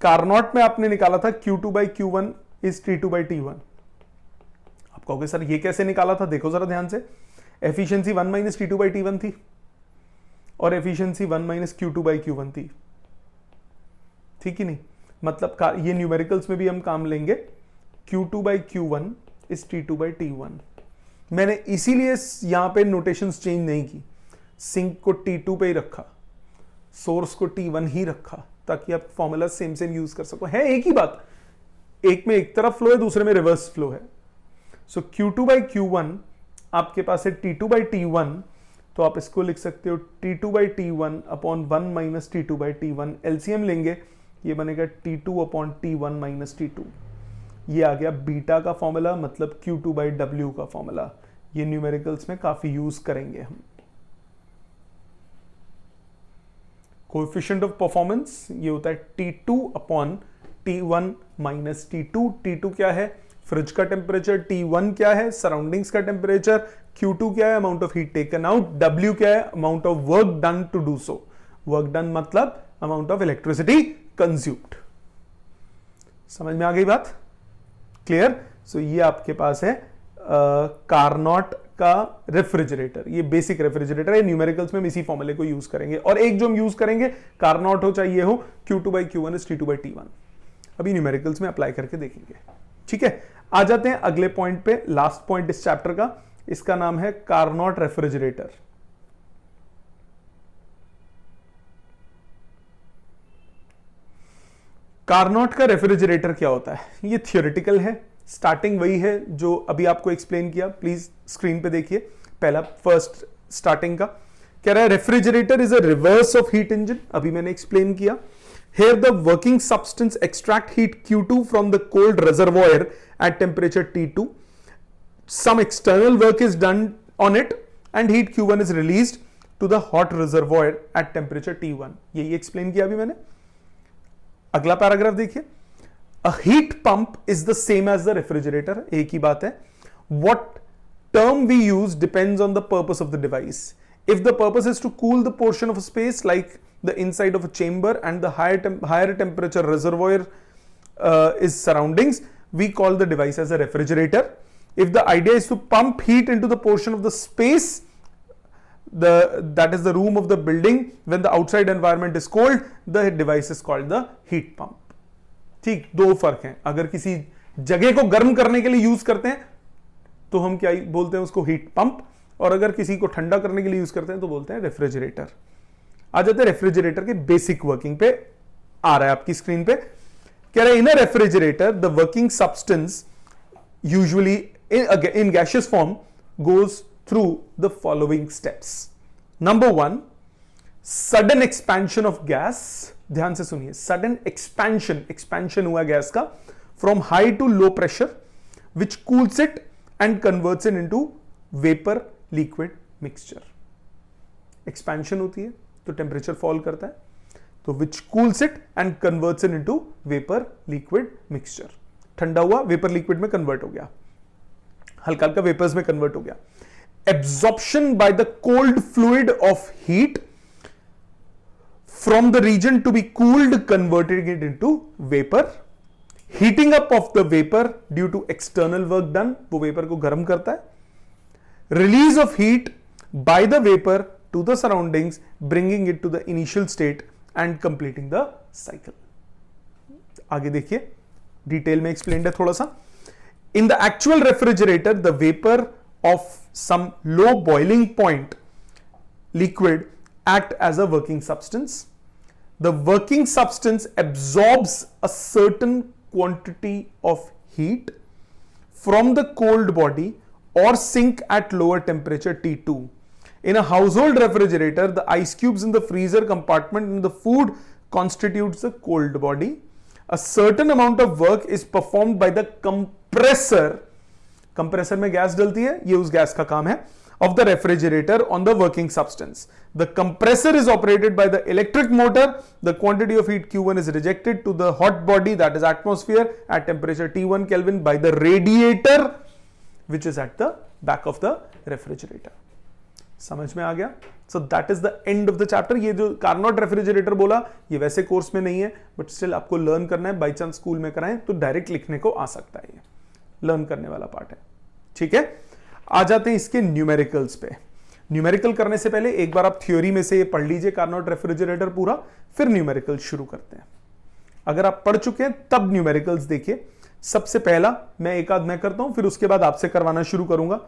कारनॉट में आपने निकाला था Q2/Q1 इज T2/T1। आप कहोगे सर ये कैसे निकाला था? देखो जरा ध्यान से, एफिशिएंसी 1 minus T2/T1 थी और एफिशिएंसी 1 minus Q2/Q1 थी, ठीक ही नहीं? मतलब ये न्यूमेरिकल्स में भी हम काम लेंगे। Q2/Q1 is T2/T1। मैंने इसीलिए यहां पे नोटेशंस चेंज नहीं की, सिंक को T2 पे ही रखा, सोर्स को T1 ही रखा, ताकि आप फॉर्मूला सेम यूज कर सको। है एक ही बात, एक में एक तरफ फ्लो है, दूसरे में रिवर्स फ्लो है। सो Q2/Q1 आपके पास है T2/T1, तो आप इसको लिख सकते हो T2/T1 upon 1 minus T2/T1। LCM लेंगे, ये बनेगा T2 upon T1 minus T2। ये आ गया बीटा का फॉर्मूला, मतलब Q2/W का फॉर्मूला। ये न्यूमेरिकल्स में काफी यूज करेंगे हम। कोएफिशिएंट ऑफ परफॉर्मेंस ये होता है T2 upon T1 minus T2। T2 क्या है? फ्रिज का टेम्परेचर। T1 क्या है? सराउंडिंग्स का टेम्परेचर। Q2 क्या है? Amount of heat taken out. W क्या है? Amount of work done to do so. Work done मतलब अमाउंट ऑफ इलेक्ट्रिसिटी कंज्यूम्ड। समझ में आ गई बात? क्लियर? सो ये आपके पास है कारनॉट का रेफ्रिजरेटर। ये बेसिक रेफ्रिजरेटर है, न्यूमेरिकल्स में हम इसी फॉर्मूले को यूज करेंगे। और एक जो हम यूज करेंगे, कारनॉट हो चाहिए हो, Q2/Q1 इज T2/T1। अभी न्यूमेरिकल्स में अप्लाई करके देखेंगे। ठीक है, आ जाते हैं अगले पॉइंट पे, लास्ट पॉइंट इस चैप्टर का। इसका नाम है कारनॉट रेफ्रिजरेटर। कारनॉट का रेफ्रिजरेटर क्या होता है? ये थियोरेटिकल है, स्टार्टिंग वही है जो अभी आपको एक्सप्लेन किया। प्लीज स्क्रीन पे देखिए, पहला फर्स्ट स्टार्टिंग का कह रहा है refrigerator is a reverse of heat engine. अभी मैंने एक्सप्लेन किया। Here the working substance extract heat Q2 from the cold reservoir at temperature T2. Some external work is done on it and heat Q1 is released to the hot reservoir at temperature T1. यही explain किया अभी मैंने। अगला paragraph देखिए। A heat pump is the same as the refrigerator. एक ही बात है। What term we use depends on the purpose of the device. If the purpose is to cool the portion of a space like the inside of a chamber and the higher temperature reservoir is surroundings, we call the device as a refrigerator. If the idea is to pump heat into the portion of the space that is the room of the building when the outside environment is cold, the device is called the heat pump. ठीक, दो फर्क हैं। अगर किसी जगह को गर्म करने के लिए यूज करते हैं तो हम क्या बोलते हैं? उसको हीट पंप। और अगर किसी को ठंडा करने के लिए यूज करते हैं तो बोलते हैं रेफ्रिजरेटर। आ जाते हैं रेफ्रिजरेटर के बेसिक वर्किंग पे। आ रहा है आपकी स्क्रीन पे, कह रहा है in a refrigerator the working substance usually in gaseous form goes through the following steps. Number 1, sudden expansion of gas. ध्यान से सुनिए, सडन एक्सपेंशन हुआ गैस का from high to low pressure which cools it and converts it into vapour liquid mixture. Expansion होती है तो temperature fall करता है, तो which cools it and converts it into vapour liquid mixture. ठंडा हुआ वेपर लिक्विड में कन्वर्ट हो गया, हल्का हल्का वेपर्स में कन्वर्ट हो गया। absorption by the cold fluid of heat from the region to be cooled, converting it into vapor. Heating up of the vapor due to external work done, वो vapor को गर्म करता है. Release of heat by the vapor to the surroundings, bringing it to the initial state and completing the cycle. आगे देखिए, detail में explained है थोड़ा सा. In the actual refrigerator, the vapor of some low boiling point liquid act as a working substance. The working substance absorbs a certain quantity of heat from the cold body or sink at lower temperature T2. In a household refrigerator, the ice cubes in the freezer compartment in the food constitutes the cold body. A certain amount of work is performed by the compressor. Compressor में gas डलती है, ये उस gas का काम है, of the refrigerator on the working substance. The compressor is operated by the electric motor. The quantity of heat Q1 is rejected to the hot body, that is atmosphere, at temperature T1 Kelvin by the radiator which is at the back of the refrigerator. समझ में आ गया? So that is the end of the chapter. ये जो Carnot refrigerator बोला, ये वैसे course में नहीं है, बट स्टिल आपको लर्न करना है. बाई चांस स्कूल में कराएं तो डायरेक्ट लिखने को आ सकता है, ये लर्न करने वाला पार्ट है. ठीक है, आ जाते हैं इसके न्यूमेरिकल्स पे. न्यूमेरिकल करने से पहले एक बार आप थ्योरी में से ये पढ़ लीजिए कार्नोट रेफ्रिजरेटर पूरा, फिर न्यूमेरिकल शुरू करते हैं. अगर आप पढ़ चुके हैं तब न्यूमेरिकल्स देखिए. सबसे पहला मैं एक आध मैं करता हूं, फिर उसके बाद आपसे करवाना शुरू करूंगा.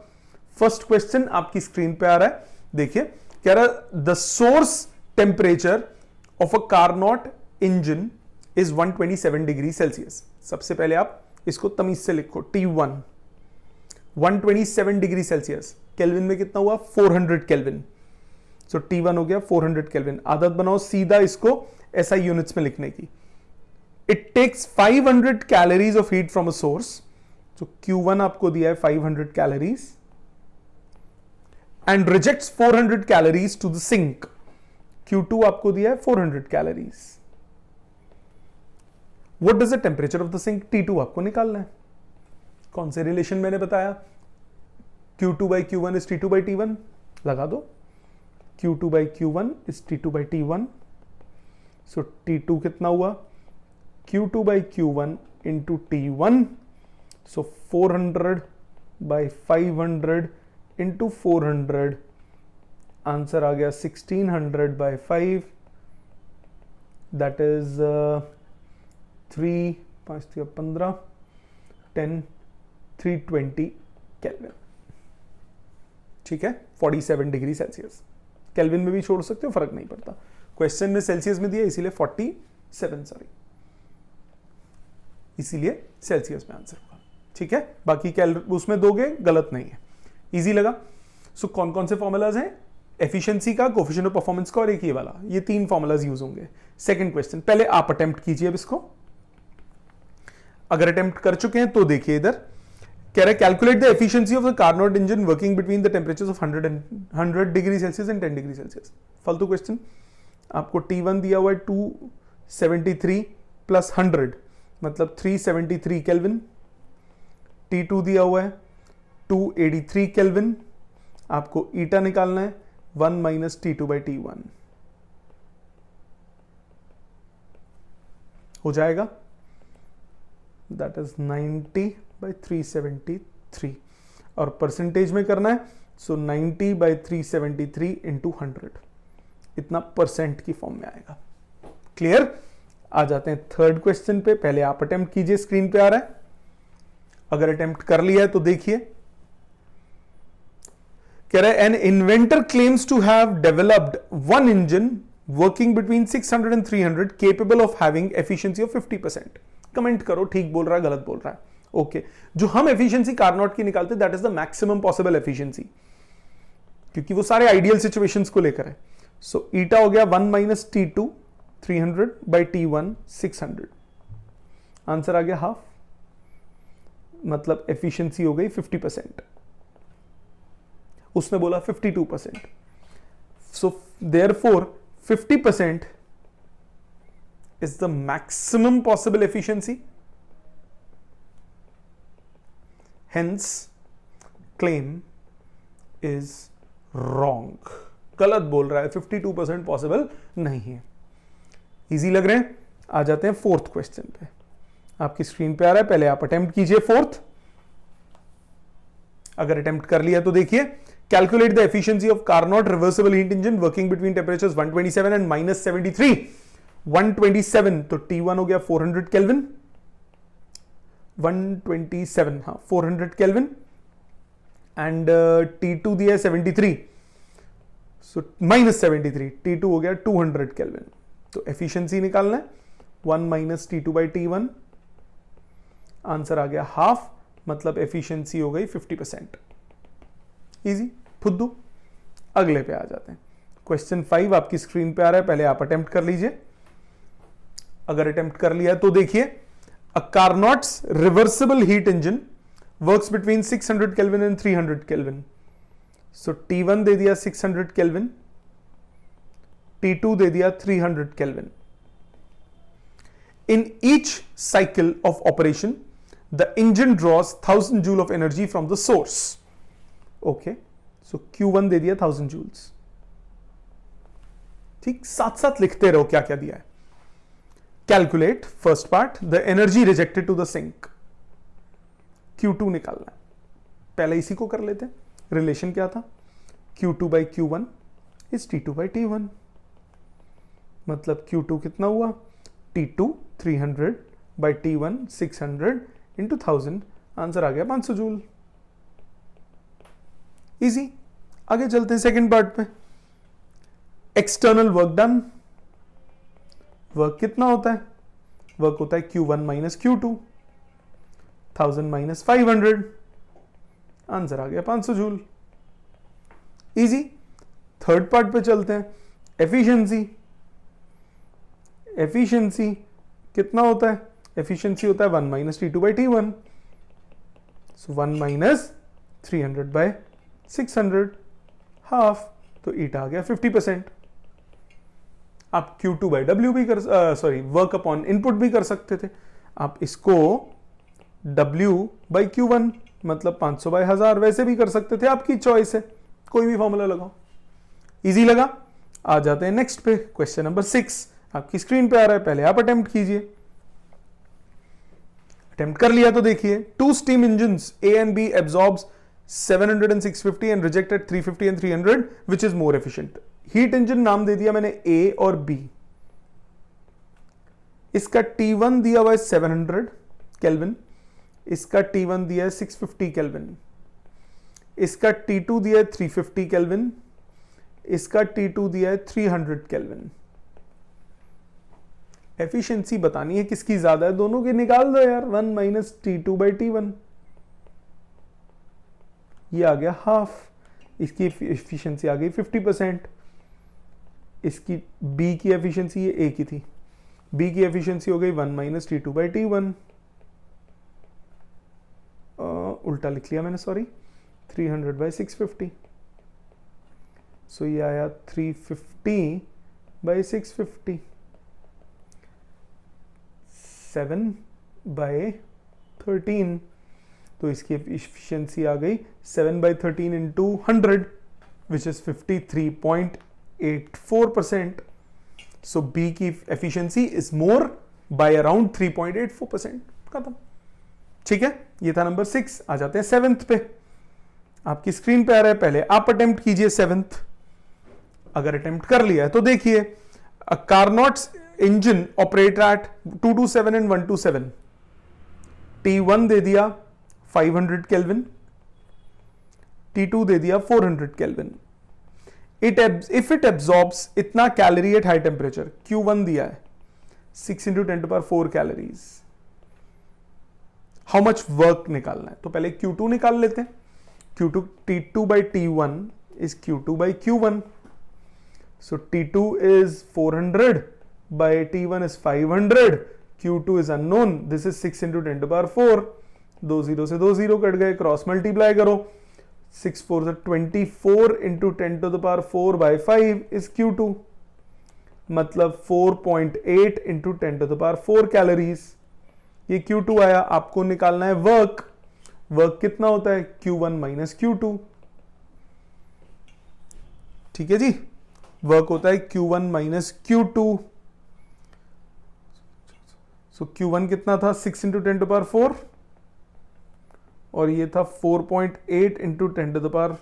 फर्स्ट क्वेश्चन आपकी स्क्रीन पे आ रहा है, देखिए. कह रहा है the source temperature of a Carnot engine is 127 degree Celsius. सबसे पहले आप इसको तमीज से लिखो. T1 127 degree Celsius. केल्विन में कितना हुआ? 400 केल्विन. सो T1 हो गया 400 केल्विन. आदत बनाओ सीधा इसको SI यूनिट्स में लिखने की. It takes 500 calories of heat from a source. तो Q1 आपको दिया है 500 calories and rejects 400 calories to the sink. Q2 आपको दिया है 400 calories. What does the temperature of the sink? T2 आपको निकालना है. कौन से रिलेशन मैंने बताया? Q2 by Q1 is T2 by T1. लगा दो. Q2 by Q1 is T2 by T1. So T2 कितना हुआ? Q2 by Q1 into T1. So 400 by 500 into 400. Answer आ गया 1600 by 5. That is 3 5 15 10 320 kelvin. ठीक है, 47 डिग्री सेल्सियस. केल्विन में भी छोड़ सकते हो, फर्क नहीं पड़ता. क्वेश्चन में सेल्सियस में दिया इसीलिए 47, सॉरी, इसीलिए सेल्सियस में आंसर होगा. ठीक है, बाकी उसमें दोगे गलत नहीं है. इजी लगा? सो कौन कौन से फॉर्मूलाज हैं? एफिशिएंसी का, कोएफिशिएंट ऑफ परफॉर्मेंस का और एक ये वाला, ये 3 फॉर्मूलाज यूज होंगे. सेकंड क्वेश्चन पहले आप अटेम्प्ट कीजिए अब इसको. अगर अटेम्प्ट कर चुके हैं तो देखिए इधर कह रहा है calculate the efficiency of the Carnot engine working between the temperatures of 100 degree Celsius and 10 degree Celsius. फालतू क्वेश्चन. आपको T1 दिया हुआ है 273 प्लस 100 मतलब 373 केल्विन. T2 दिया हुआ है 283 केल्विन. आपको ईटा निकालना है 1 माइनस T2 बाई T1. हो जाएगा. दैट इज 90 बाई 373 और परसेंटेज में करना है. सो 90 बाई 373 इंटू 100, इतना परसेंट की फॉर्म में आएगा. क्लियर? आ जाते हैं थर्ड क्वेश्चन पे. पहले आप अटेम्प्ट कीजिए, स्क्रीन पे आ रहा है. अगर अटेम्प्ट कर लिया है तो देखिए. कह रहा है an inventor claims to have developed one engine working between 600 and 300 capable of having efficiency of 50%. Comment करो ठीक बोल रहा है गलत बोल रहा है. ओके, जो हम एफिशिएंसी कार्नोट की निकालते हैं that is the maximum possible efficiency, क्योंकि वो सारे आइडियल सिचुएशंस को लेकर है. सो ईटा हो गया 1 minus T2 300 by T1 600. Answer आ गया हाफ, मतलब एफिशिएंसी हो गई 50%. उसने बोला 52%. So therefore 50% is the maximum possible efficiency. Hence, claim is wrong, गलत बोल रहा है, 52% पॉसिबल नहीं है। इजी लग रहे हैं? आ जाते हैं फोर्थ क्वेश्चन पे। आपकी स्क्रीन पे आ रहा है, पहले आप अटेम्प्ट कीजिए फोर्थ। अगर अटेम्प्ट कर लिया तो देखिए, calculate the efficiency of Carnot reversible heat engine working between temperatures 127 and -73। 127 तो T1 हो गया 400 केल्विन, 127 हाँ 400 केल्विन, एंड T2 दिया है 73, सो -73, T2 हो गया 200 केल्विन। तो एफिशिएंसी निकालना है, 1 - T2/T1, आंसर आ गया हाफ, मतलब एफिशिएंसी हो गई 50%। इजी फुद्दू। अगले पे आ जाते हैं। क्वेश्चन 5 आपकी स्क्रीन पे आ रहा है, पहले आप अटेम्प्ट कर लीजिए। अगर अटेम्प्ट कर लिया है तो देखिए, a Carnot's reversible heat engine works between 600 kelvin and 300 kelvin. So T1 दे दिया 600 केल्विन, T2 दे दिया 300 kelvin. In each cycle of operation, the engine draws 1000 joule of energy from the source. Okay, so Q1 दे दिया 1000 joules। ठीक, साथ साथ लिखते रहो क्या क्या दिया है। Calculate first part the energy rejected to the sink, Q2 निकालना है। पहले इसी को कर लेते हैं, रिलेशन क्या था, Q2/Q1 इज T2/T1, मतलब Q2 कितना हुआ, T2 300/T1 600 इंटू 1000, आंसर आ गया 500 जूल। इजी। आगे चलते हैं सेकेंड पार्ट पे। एक्सटर्नल वर्क डन, वर्क कितना होता है, वर्क होता है Q1 - Q2, 1000 - 500, आंसर आ गया 500 जूल। इजी। थर्ड पार्ट पे चलते हैं। एफिशिएंसी, एफिशिएंसी कितना होता है, एफिशिएंसी होता है 1 - T2/T1, सो 1 - 300/600, हाफ, तो ईटा आ गया 50%। आप Q2/W भी कर वर्क अपॉन इनपुट भी कर सकते थे। आप इसको W/Q1 मतलब 500/1000 वैसे भी कर सकते थे, आपकी चॉइस है, कोई भी फॉर्मूला लगाओ। इजी लगा? आ जाते हैं नेक्स्ट पे। क्वेश्चन नंबर 6 आपकी स्क्रीन पे आ रहा है, पहले आप अटेम्प्ट कीजिए। अटेम्प्ट कर लिया तो देखिए, 2 steam engines A and B absorbs 700 and 650 and rejected 350 and 300, which is more efficient। Heat engine नाम दे दिया मैंने A और B। इसका T1 दिया हुआ है 700 केल्विन, इसका T1 दिया है 650 केल्विन, इसका T2 दिया है 350 केल्विन, इसका T2 दिया है 300 केल्विन। एफिशिएंसी बतानी है किसकी ज्यादा है, दोनों की निकाल दो यार। 1 - T2/T1, ये आ गया हाफ, इसकी एफिशिएंसी आ गई 50%। इसकी B की एफिशिएंसी, ये A की थी, B की एफिशिएंसी हो गई 1 - T2/T1, उल्टा लिख लिया मैंने, सॉरी, 300/650, सो ये आया 350/650, 7/13, तो इसकी एफिशिएंसी आ गई 7/13 into 100, which is 53.84%। So B की efficiency is more by around 3.84%। खत्म। ठीक है, ये था नंबर 6। आ जाते हैं 7th पे। आपकी स्क्रीन पे आ रहा है, पहले आप अटेम्प्ट कीजिए 7th। अगर अटेम्प्ट कर लिया है तो देखिए, Carnot's engine operate at 227 and 127। T1 दे दिया 500 केल्विन, T2 दे दिया 400 केल्विन। इफ इट एब्जॉर्ब्स इतना calorie eight high temperature, Q1 दिया है 6 × 10⁴ कैलोरीज, हाउ मच वर्क निकालना है। तो पहले Q2 निकाल लेते हैं। Q2 T2/T1 is Q2/Q1, so T2 is 400/T1 is 500, Q2 is unknown, this is 6 × 10⁴। 2 0 से 2 0 कट गए, क्रॉस मल्टीप्लाई करो, 6 4 से 24 × 10⁴/5 is Q2, मतलब 4.8 × 10⁴ कैलोरीज। ये Q2 आया। आपको निकालना है वर्क। वर्क कितना होता है, Q1 - Q2, ठीक है जी, वर्क होता है Q1 माइनस Q2। सो Q1 कितना था 6 इंटू 10 टू पावर 4 और ये था 4.8 into 10 to the power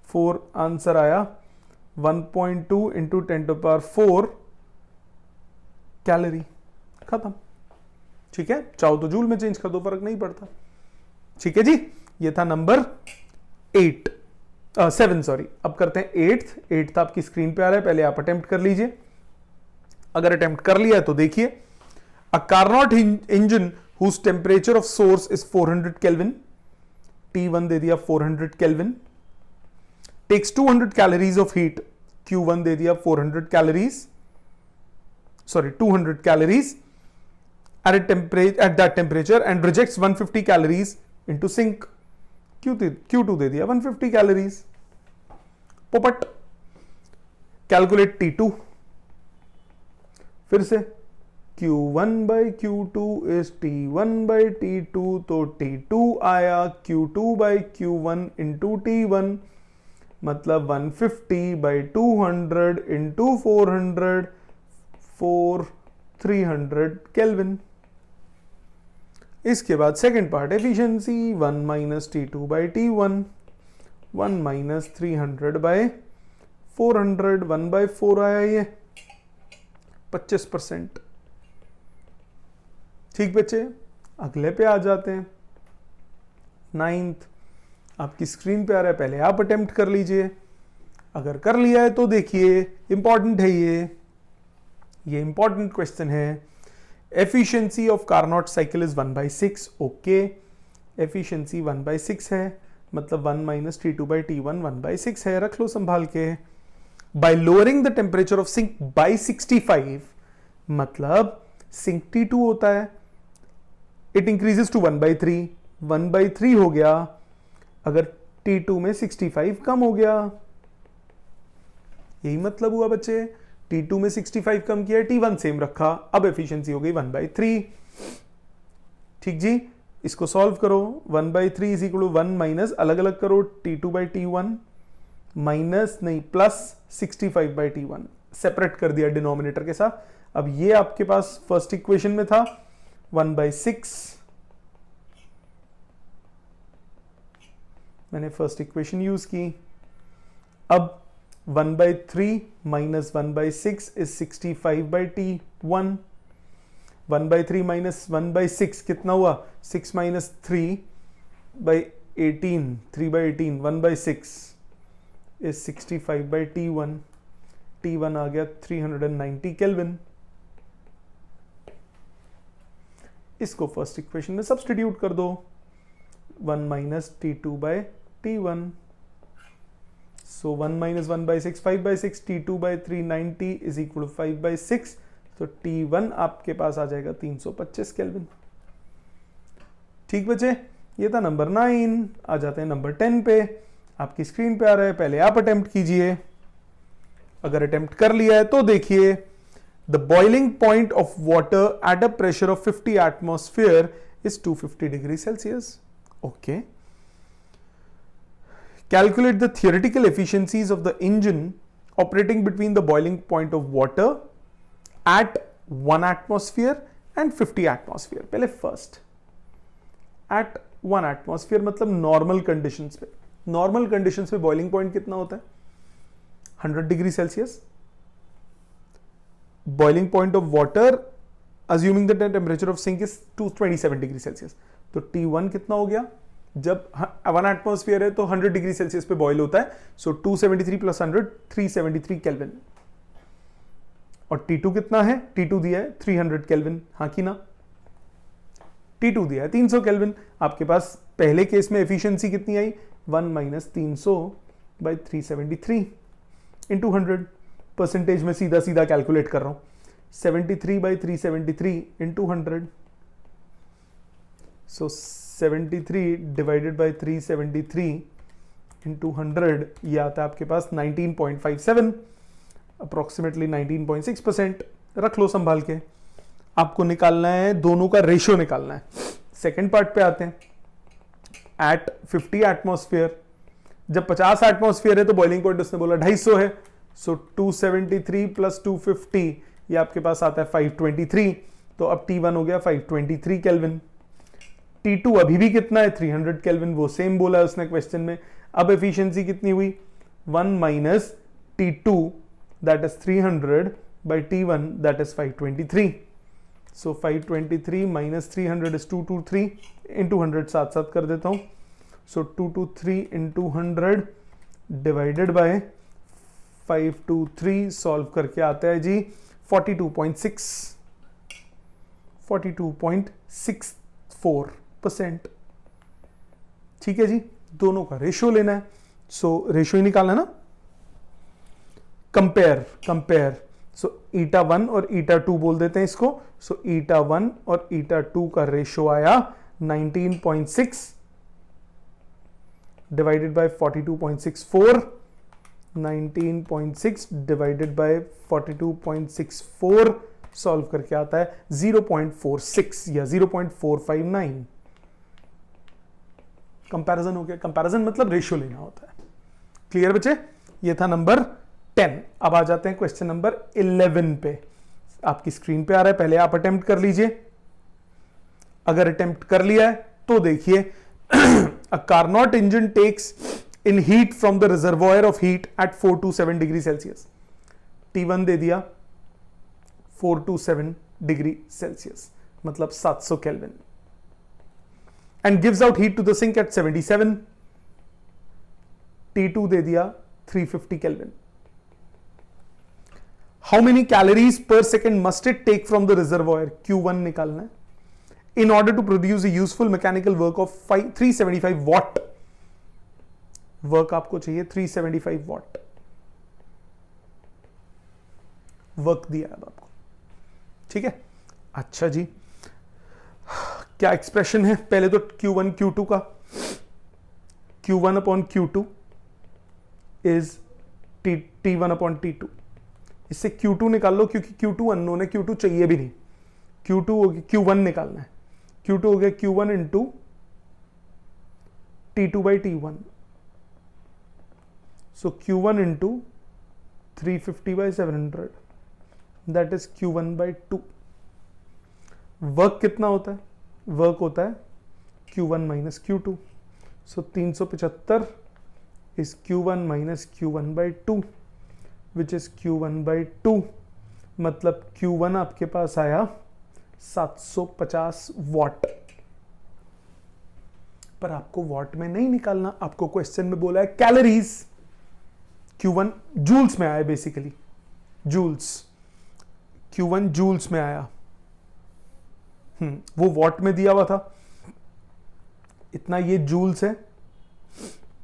4। Answer आया 1.2 इंटू 10 टू पावर 4 कैलोरी। खत्म। ठीक है, चाहो तो जूल में चेंज कर दो, फर्क नहीं पड़ता। ठीक है जी, ये था नंबर 7 सॉरी। अब करते हैं 8th आपकी स्क्रीन पे आ रहा है, पहले आप अटेम्प्ट कर लीजिए। अगर अटेम्प्ट कर लिया है तो देखिए, a Carnot engine whose temperature of source is 400 Kelvin, T1 दे दिया 400 Kelvin, takes 200 calories of heat, Q1 दे दिया 200 calories at that temperature and rejects 150 calories into sink, Q2 दे दिया 150 calories। पोपट। कैलकुलेट T2, फिर से Q1 by Q2 is T1 by T2, तो T2 आया Q2 by Q1 into T1, मतलब 150 by 200 into 400, 300 kelvin. इसके बाद second part efficiency, 1 minus T2 by T1, 1 minus 300 by 400, 1 by 4 आया ये 25%। ठीक बच्चे, अगले पे आ जाते हैं। 9th आपकी स्क्रीन पे आ रहा है, पहले आप अटेम्प्ट कर लीजिए। अगर कर लिया है तो देखिए, इंपॉर्टेंट है ये इंपॉर्टेंट क्वेश्चन है। Efficiency of Carnot cycle is 1/6। Okay, efficiency 1/6 है, मतलब 1 माइनस T2 by T1 1/6 है, रख लो संभाल के। By lowering the temperature of sink by 65, मतलब सिंक T2 होता है, इट इंक्रीजेस टू 1/3, 1/3 हो गया अगर T2 में 65 कम हो गया। यही मतलब हुआ बच्चे, T2 में 65 कम किया, T1 सेम रखा, अब एफिशिएंसी हो गई 1/3। ठीक जी, इसको सॉल्व करो। 1/3 इज इक्वल टू 1 माइनस, अलग अलग करो, T2 by T1 माइनस नहीं प्लस 65 by T1, सेपरेट कर दिया डिनोमिनेटर के साथ। अब ये आपके पास फर्स्ट इक्वेशन में था 1/6, मैंने फर्स्ट इक्वेशन यूज की। अब 1/3 minus 1/6 is 65 by T1, 1/3 minus 1/6 कितना हुआ, 6 minus 3/18, 3/18, 1/6 is 65 by T1, T1 आ गया 390 केल्विन। इसको फर्स्ट इक्वेशन में सब्स्टिट्यूट कर दो, 1 minus T2 by T1, so 1 minus 1/6 5/6, T2 by 390 is equal to 5/6, तो T1 आपके पास आ जाएगा 325 केल्विन। ठीक बच्चे, ये था नंबर 9। आ जाते हैं नंबर 10 पे, आपकी स्क्रीन पे आ रहा है, पहले आप अटेम्प्ट कीजिए। अगर अटेम्प्ट कर लिया है तो देखिए, the boiling point of water at a pressure of 50 atmosphere is 250 degree Celsius. Okay, calculate the theoretical efficiencies of the engine operating between the boiling point of water at 1 atmosphere and 50 atmosphere। पहले first at 1 atmosphere मतलब normal conditions पे, normal conditions पे boiling point कितना होता है 100 degree Celsius. Boiling point of water assuming the temperature of sink is 227 degree Celsius, तो T1 कितना हो गया, जब 1 एटमॉस्फेयर है तो 100 डिग्री सेल्सियस पे बॉयल होता है, सो 273 प्लस 100 373 केल्विन। और T2 कितना है, T2 दिया है 300 केल्विन, हाँ की ना, T2 दिया है 300 केल्विन। आपके पास पहले केस में एफिशिएंसी कितनी आई, 1 माइनस 300 बाई 373 इंटू 100, परसेंटेज में सीधा सीधा कैलकुलेट कर रहा हूं, 73 by 373 into 100, so 73 divided by 373 into 100, ये आता है आपके पास 19.57, अप्रोक्सीमेटली 19.6%। रख लो संभाल के, आपको निकालना है दोनों का रेशियो निकालना है। सेकेंड पार्ट पे आते हैं, एट 50 एटमॉस्फेयर जब 50 एटमॉस्फेयर है तो बॉइलिंग पॉइंट उसने बोला 250 है, सो 273 प्लस 250 ये आपके पास आता है 523, तो अब T1 हो गया 523 केल्विन। T2 अभी भी कितना है 300 केल्विन, वो सेम बोला है उसने क्वेश्चन में। अब एफिशिएंसी कितनी हुई 1 minus T2 that is 300 by T1 that is 523, so 523 minus 300 is 223, into 100 साथ साथ कर देता हूं, सो 223 इंटू 100 डिवाइडेड बाय 523 सॉल्व करके आता है जी 42.64%। ठीक है जी, दोनों का रेशियो लेना है, सो रेशियो ही निकालना ना, कंपेयर सो ईटा 1 और ईटा 2 बोल देते हैं इसको, सो ईटा 1 और ईटा 2 का रेशियो आया 19.6 divided by 42.64, 19.6 divided by 42.64 solve करके आता है 0.46 या 0.459। कंपैरिजन हो गया, कंपैरिजन मतलब रेशियो लेना होता है। क्लियर बच्चे, ये था नंबर 10। अब आ जाते हैं क्वेश्चन नंबर 11 पे, आपकी स्क्रीन पे आ रहा है, पहले आप अटेम्प्ट कर लीजिए। अगर अटेम्प्ट कर लिया है तो देखिए a Carnot engine takes in heat from the reservoir of heat at 427 degree Celsius. T1 दे दिया 427 डिग्री सेल्सियस मतलब 700 kelvin, and gives out heat to the sink at 77। T2 दे दिया 350 kelvin. How many calories per second must it take from the reservoir, Q1 निकालना है, in order to produce a useful mechanical work of 375 watt। Work आपको चाहिए 375 what, work दिया है आपको। ठीक है, अच्छा जी, क्या एक्सप्रेशन है, पहले तो Q1 Q2 का, Q1 upon Q2 is T1 upon T2। इससे Q2 निकाल लो क्योंकि Q2 अननोन है, Q2 चाहिए भी नहीं, Q2 हो गया, Q1 निकालना है, Q2 हो गया Q1 into T2 by T1, so Q1 into 350 by 700 that is Q1 by 2। Work कितना होता है, वर्क होता है Q1 minus Q2, so 375 is Q1 minus Q1 by 2 which is Q1 by 2, मतलब Q1 आपके पास आया 750 वॉट। पर आपको वॉट में नहीं निकालना, आपको क्वेश्चन में बोला है कैलोरीज। Q1 जूल्स में आया बेसिकली, जूल्स, Q1 जूल्स में आया, वो वॉट में दिया हुआ था, इतना ये जूल्स है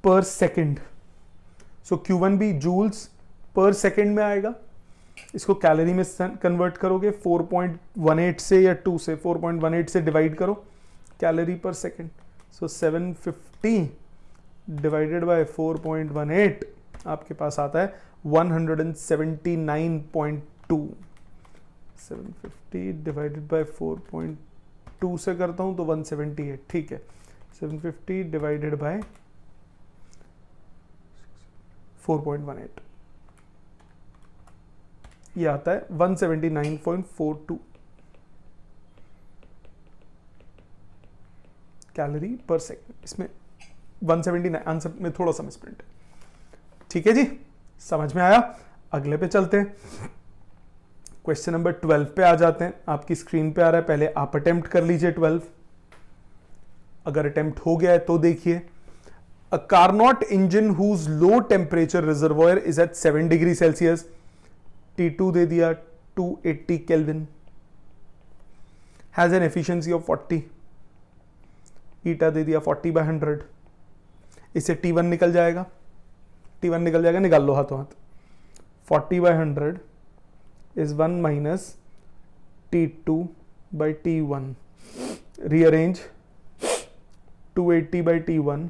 पर सेकंड, सो Q1 भी जूल्स पर सेकंड में आएगा। इसको कैलोरी में कन्वर्ट करोगे 4.18 से या 2 से 4.18 से डिवाइड करो कैलोरी पर सेकंड, सो 750 डिवाइडेड बाय 4.18 आपके पास आता है 179.2। 750 डिवाइडेड बाय 4.2 से करता हूं तो 178, ठीक है, 750 डिवाइडेड बाय 4.18 ये आता है 179.42 कैलोरी पर सेकंड। इसमें 179 आंसर में थोड़ा सा मिसप्रिंट है। ठीक है जी, समझ में आया। अगले पे चलते हैं, क्वेश्चन नंबर 12 पे आ जाते हैं। आपकी स्क्रीन पे आ रहा है, पहले आप अटेम्प्ट कर लीजिए 12। अगर अटेम्प्ट हो गया है तो देखिए, a Carnot engine whose low temperature reservoir is at 7 degree Celsius. T2 दे दिया 280 kelvin, has an efficiency of 40, eta दे दिया 40 बाय 100। इससे T1 निकल जाएगा, T1 निकल जाएगा, निकाल लो हाथों हाथ। 40 by 100 is 1 minus T2 by T1। Rearrange, 280 by T1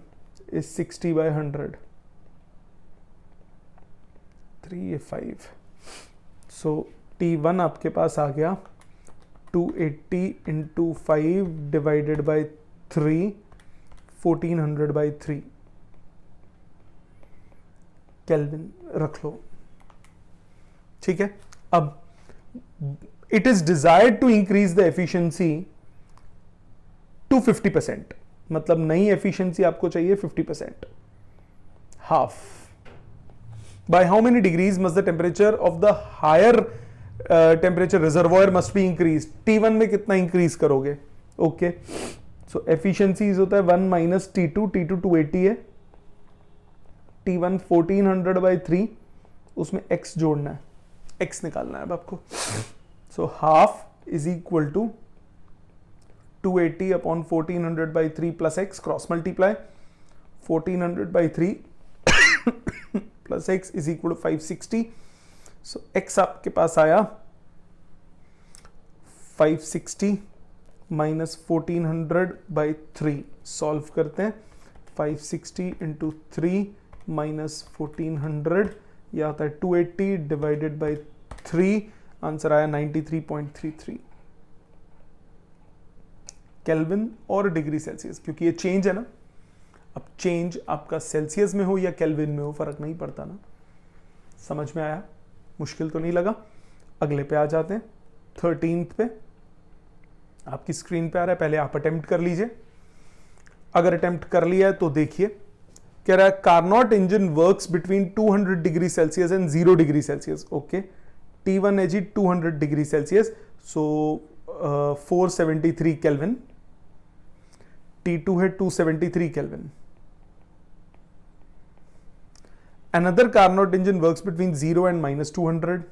is 60 by 100, 3A5। So T1 आपके पास आ गया 280 इंटू 5 डिवाइडेड बाई 3, 1400 बाई 3। केल्विन रख लो, ठीक है। अब it is desired to increase the efficiency to 50%, मतलब नई एफिशिएंसी आपको चाहिए 50%, half. By how many degrees must the temperature of the higher temperature reservoir must be increase, T1 में कितना इंक्रीज करोगे, ओके। सो एफिशिएंसीज होता है 1 माइनस T2, T2 280 है, T1 1400/3, उसमें x जोड़ना है, x निकालना है अब आपको। So half is equal to 280 upon 1400/3 plus x, cross multiply 1400/3 plus x is equal to 560। So x आपके पास आया 560 माइनस 1400/3, सॉल्व करते हैं। 560 इंटू 3 माइनस 1400, यह आता है 280 डिवाइडेड बाई 3, आंसर आया 93.33 केल्विन और डिग्री सेल्सियस, क्योंकि ये चेंज है ना। अब चेंज आपका सेल्सियस में हो या केल्विन में हो फर्क नहीं पड़ता ना। समझ में आया, मुश्किल तो नहीं लगा। अगले पे आ जाते हैं, 13th पे आपकी स्क्रीन पे आ रहा है, पहले आप अटेम्प्ट कर लीजिए। अगर अटेम्प्ट कर लिया है तो देखिए, कह रहा है Carnot engine works between 200 degree Celsius and 0 degree Celsius, okay. T1 है जी 200 डिग्री सेल्सियस, सो 473 केल्विन। T2 है 273 kelvin. Another Carnot engine works between 0 and minus 200.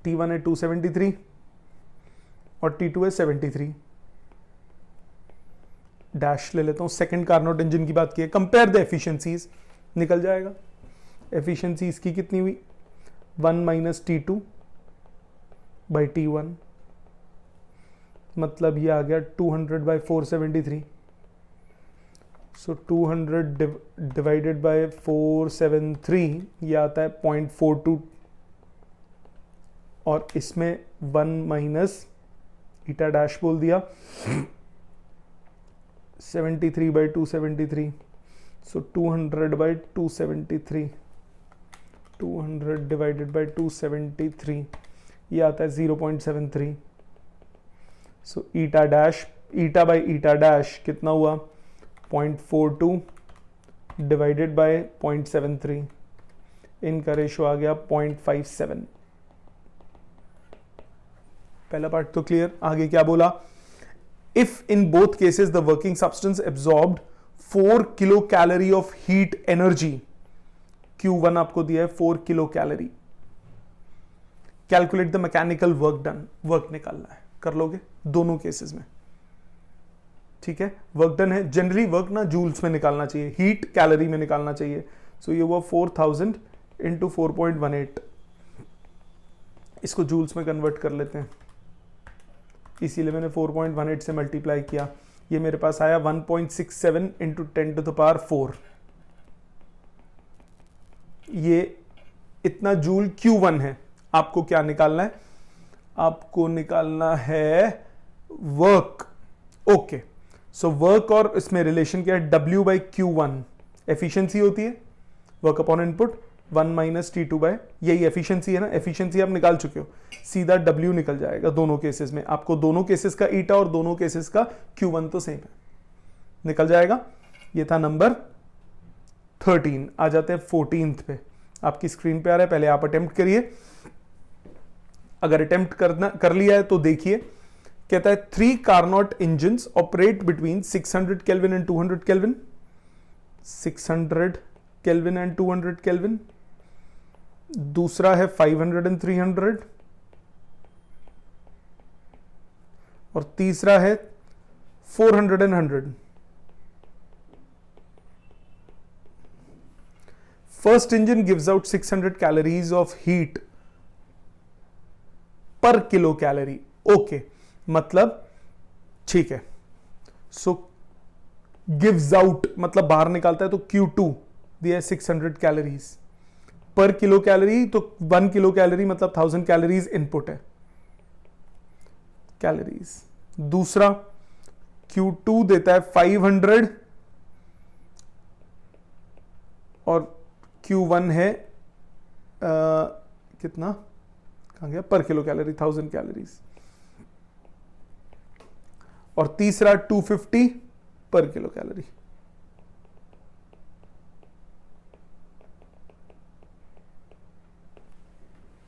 T1 है 273 और T2 है 73। डैश ले लेता हूं। सेकंड कार्नोट इंजन की बात की है, कंपेयर द एफिशिएंसीज, निकल जाएगा। एफिशिएंसी इसकी कितनी हुई, 1 माइनस T2 बाई T1, मतलब ये आ गया 200/473। सो 200 डिवाइडेड बाय 473, ये आता है 0.42, और इसमें 1 माइनस ईटा डैश बोल दिया, 73/273। सो 200/273, 200 डिवाइडेड बाय 273, ये आता है 0.73। So eta dash, eta by eta dash कितना हुआ, 0.42 डिवाइडेड बाय 0.73, इनका रेशो आ गया 0.57। पहला पार्ट तो क्लियर। आगे क्या बोला, if in both cases the working substance absorbed 4 kilo calorie of heat energy, Q1 आपको दिया है 4 kilo calorie, calculate the mechanical work done, work निकालना है, कर लोगे दोनों केसेस में, ठीक है। वर्क डन है, जनरली वर्क ना जूल्स में निकालना चाहिए, हीट कैलोरी में निकालना चाहिए। सो ये हुआ 4000 इंटू 4.18, इसको जूल्स में कन्वर्ट कर लेते हैं, इसीलिए मैंने 4.18 से मल्टीप्लाई किया। ये मेरे पास आया 1.67 इंटू 10⁴। ये इतना जूल Q1 है। आपको क्या निकालना है, आपको निकालना है वर्क, ओके। सो वर्क और इसमें रिलेशन क्या है, W/Q1 एफिशिएंसी होती है, work upon input 1 minus T2 by, यही एफिशिएंसी है ना, एफिशिएंसी आप निकाल चुके हो, सीधा W निकल जाएगा दोनों केसेस में। आपको दोनों केसेस का ईटा और दोनों केसेस का Q1 तो सेम है, निकल जाएगा। ये था नंबर 13। आ जाते हैं 14th पे, आपकी स्क्रीन पे आ रहा है, पहले आप अटेम्प्ट करिए। अगर अटेम्प्ट कर लिया है तो देखिए, कहता है 3 Carnot engines operate between 600 kelvin and 200 kelvin, 600 kelvin and 200 kelvin. दूसरा है 500 एंड 300, और तीसरा है 400 and 100। First engine gives out 600 calories of heat per kilo calorie, okay, मतलब ठीक है। सो गिव्स आउट मतलब बाहर निकालता है, तो Q2 दिया है 600 कैलोरीज पर किलो कैलोरी, तो 1 किलो कैलोरी मतलब 1000 कैलोरीज इनपुट है, कैलोरीज। दूसरा Q2 देता है 500 और Q1 है कितना, कहाँ गया, पर किलो कैलोरी, 1000 कैलोरीज, और तीसरा 250 पर किलो कैलोरी।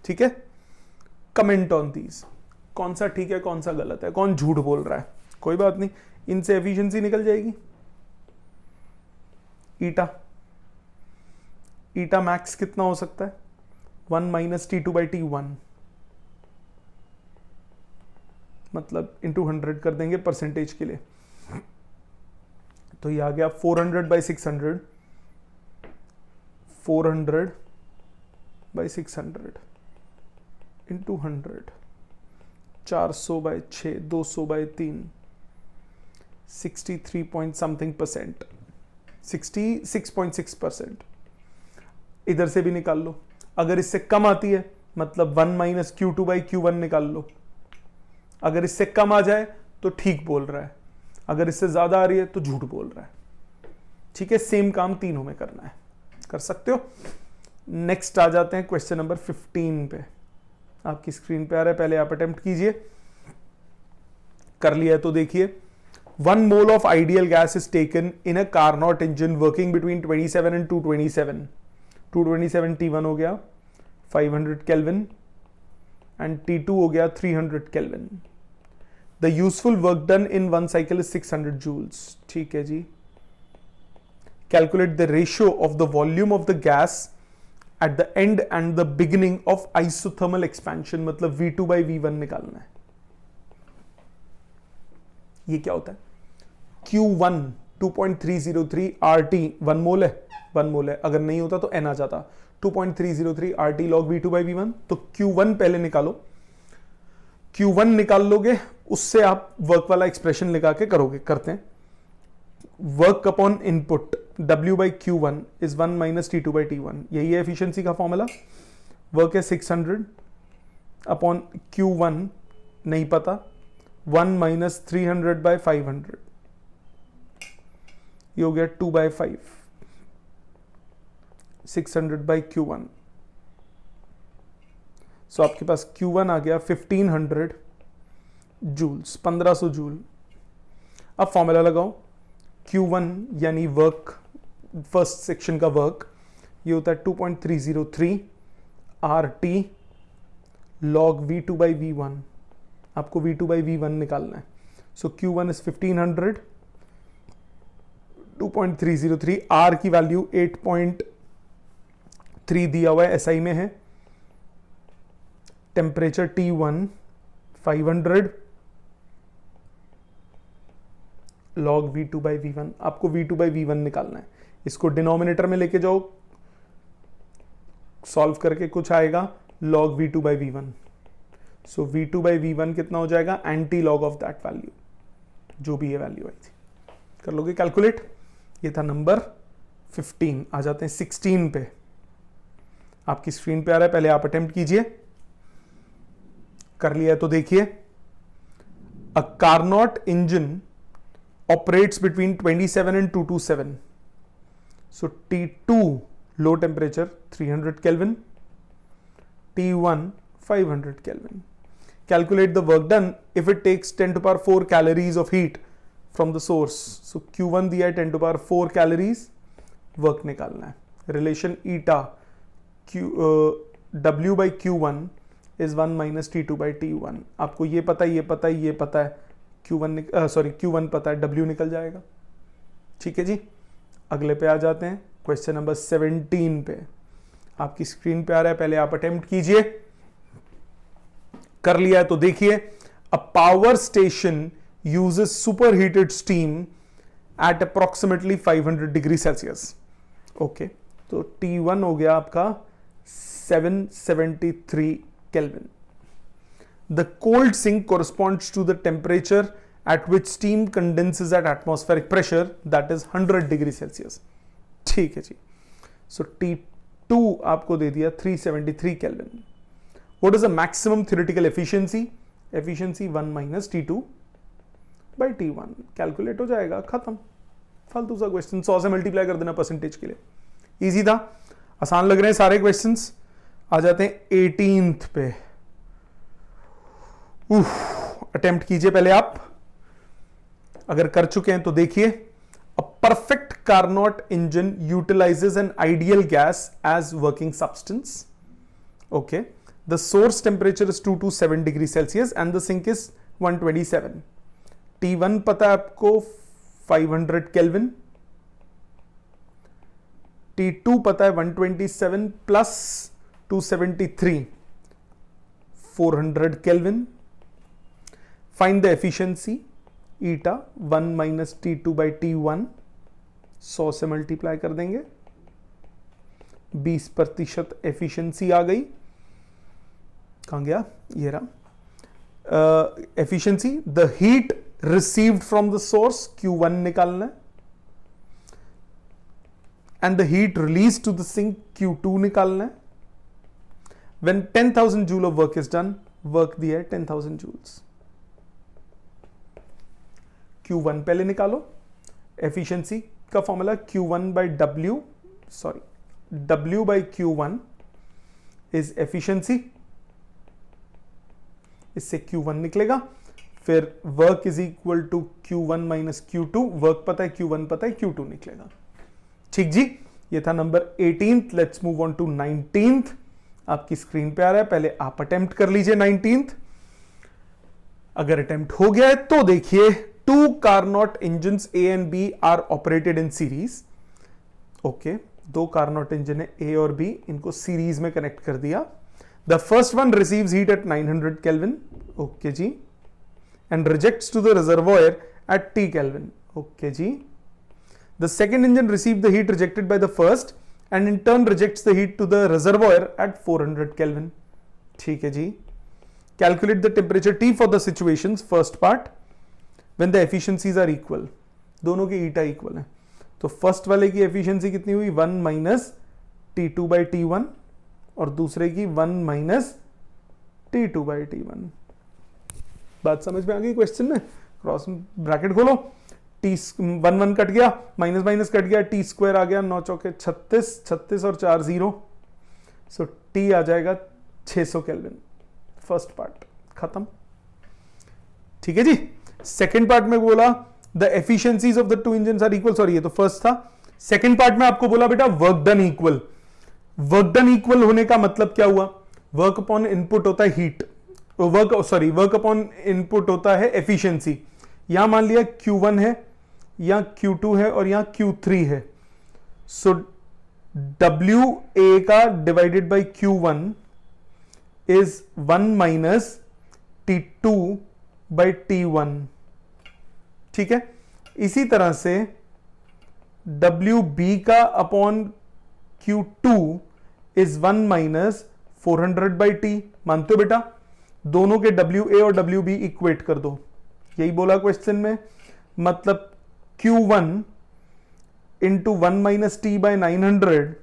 ठीक है, कमेंट ऑन दीज, कौन सा ठीक है कौन सा गलत है, कौन झूठ बोल रहा है। कोई बात नहीं, इनसे एफिशिएंसी निकल जाएगी। ईटा मैक्स कितना हो सकता है, 1 माइनस T2/T1, मतलब इंटू 100 कर देंगे परसेंटेज के लिए, तो ये आ गया 400/600, 400/600 इंटू 100, 400/6, 200/3, 63 पॉइंट समथिंग परसेंट, 66.6%। इधर से भी निकाल लो, अगर इससे कम आती है मतलब 1 माइनस Q2/Q1 निकाल लो, अगर इससे कम आ जाए तो ठीक बोल रहा है, अगर इससे ज्यादा आ रही है तो झूठ बोल रहा है। ठीक है, सेम काम तीनों में करना है, कर सकते हो। नेक्स्ट आ जाते हैं क्वेश्चन नंबर 15 पे, आपकी स्क्रीन पे आ रहा है, पहले आप अटेम्प्ट कीजिए। कर लिया है तो देखिए, 1 mole of ideal gas is taken in a Carnot engine working between 27 and 227, 227 T1 हो गया 500 केल्विन एंड T2 हो गया 300 kelvin. The useful work done in 1 cycle is 600 joules. ठीक है जी, calculate the ratio of the volume of the gas at the end and the beginning of isothermal expansion, मतलब V2/V1 निकालना है। ये क्या होता है, Q1 2.303 RT 1 मोल है, 1 मोल है, अगर नहीं होता तो N आ जाता, 2.303 RT log V2/V1। तो Q1 पहले निकालो, Q1 निकाल लोगे, उससे आप वर्क वाला एक्सप्रेशन लगा के करोगे, करते हैं। Work upon input W/Q1 is 1 minus T2/T1, यही है एफिशिएंसी का फॉर्मूला। वर्क है 600 अपॉन Q1 नहीं पता, 1 माइनस 300/500, ये हो गया 2/5, 600/Q1। सो आपके पास Q1 आ गया 1500 जूल्स, 1500 जूल। अब फॉर्मूला लगाओ, Q1 यानी वर्क, फर्स्ट सेक्शन का वर्क, ये होता है 2.303 RT log V2/V1। आपको V2/V1 निकालना है। सो Q1 इज 1500, 2.303, R की वैल्यू 8.3 दिया हुआ है, SI में है। टेम्परेचर T1 500 log V2/V1, आपको V2/V1 निकालना है। इसको डिनोमिनेटर में लेके जाओ, सॉल्व करके कुछ आएगा log V2/V1। सो V2/V1 कितना हो जाएगा, anti log of that value, जो भी ये वैल्यू आई थी। कर लोगे कैलकुलेट। ये था नंबर 15। आ जाते हैं 16 पे, आपकी स्क्रीन पे आ रहा है, पहले आप अटेम्प्ट कीजिए। कर लिया है तो देखिए, अ Carnot engine operates between 27 and 227. So T2 low temperature 300 Kelvin, T1 500 Kelvin. Calculate the work done if it takes 10 to the power 4 calories of heat from the source. So Q1 दिया है 10 to the power 4 calories, work निकालना है। Relation eta W/Q1 is 1 minus T2/T1। आपको ये पता है, ये पता है, ये पता है, Q1 पता है, W निकल जाएगा। ठीक है जी, अगले पे आ जाते हैं, क्वेश्चन नंबर 17 पे, आपकी स्क्रीन पे आ रहा है, पहले आप अटेम्प्ट कीजिए। कर लिया है तो देखिए, a power station uses super heated steam eight approximately 500 degree Celsius. Okay, तो T1 हो गया आपका 773 kelvin. The cold sink corresponds to the temperature at which steam condenses at atmospheric pressure, that is 100 degree Celsius. ठीक है जी। So T2 आपको दे दिया 373 Kelvin. What is the maximum theoretical efficiency? Efficiency 1 minus T2/T1. Calculate हो जाएगा, खत्म। फालतू सा question, 100 से मल्टीप्लाई कर देना परसेंटेज के लिए। इजी था, आसान लग रहे हैं सारे क्वेश्चंस। आ जाते हैं 18th पे। अटेम्प्ट कीजिए पहले आप, अगर कर चुके हैं तो देखिए। A perfect Carnot engine utilises an ideal gas as working substance. Okay, the source temperature is 2 to 7 degree Celsius and the sink is 127। T1 पता है आपको 500 केल्विन, T2 पता है 127 plus 273 400 kelvin. Find the efficiency eta 1 minus T2 by T1, 100 से multiply कर देंगे, 20% efficiency आ गई। कहां गया, ये रहा efficiency. The heat received from the source Q1 निकालना है, and the heat release to the sink Q2 निकालना है। When 10,000 joule of work is done, work दिया है 10,000 जूल्स। Q1 पहले निकालो, एफिशिएंसी का formula Q1 by W, sorry W by Q1 is efficiency, इससे Q1 निकलेगा। फिर work is equal to Q1 minus Q2, work पता है Q1 पता है, Q2 निकलेगा। ठीक जी, ये था number 18th। Let's move on to 19th। आपकी स्क्रीन पे आ रहा है, पहले आप अटेम्प्ट कर लीजिए 19th। अगर अटेम्प्ट हो गया है तो देखिए, 2 Carnot engines A and B are operated in series. Okay, 2 Carnot engine है A और B, इनको सीरीज में कनेक्ट कर दिया। The first one receives heat at 900 Kelvin, okay जी, and rejects to the reservoir at T Kelvin, okay जी। The second engine received the heat rejected by the first and in turn rejects the heat to the reservoir at 400 Kelvin. ठीक है जी। Calculate the temperature T for the situations, first part, when the efficiencies are equal. दोनों की ईटा equal है, तो first वाले की efficiency कितनी हुई 1 माइनस T2 बाई T1 और दूसरे की 1 माइनस T2 बाई T1। बात समझ में आ गई क्वेश्चन में? क्रॉस ब्रैकेट खोलो, T1 1 कट गया, माइनस माइनस कट गया, T स्क्वायर आ गया, 9 चौके 36, 36 और 4 0, सो T आ जाएगा 600 केल्विन। फर्स्ट पार्ट खत्म। ठीक है जी। सेकेंड पार्ट में बोला the efficiencies of the two engines are equal, sorry ये तो फर्स्ट था। सेकेंड पार्ट में आपको बोला बेटा work done equal. Work done equal होने का मतलब क्या हुआ? वर्क अपॉन इनपुट होता है हीट, वर्क अपॉन इनपुट होता है एफिशिएंसी। यहां मान लिया Q1 है, यहां Q2 है और यहां Q3 है, सो WA का divided by Q1 is 1 minus T2 by T1। ठीक है, इसी तरह से WB का upon Q2 is 1 minus 400 by T। मानते हो बेटा? दोनों के WA और WB इक्वेट कर दो, यही बोला क्वेश्चन में। मतलब Q1 into 1 minus T by 900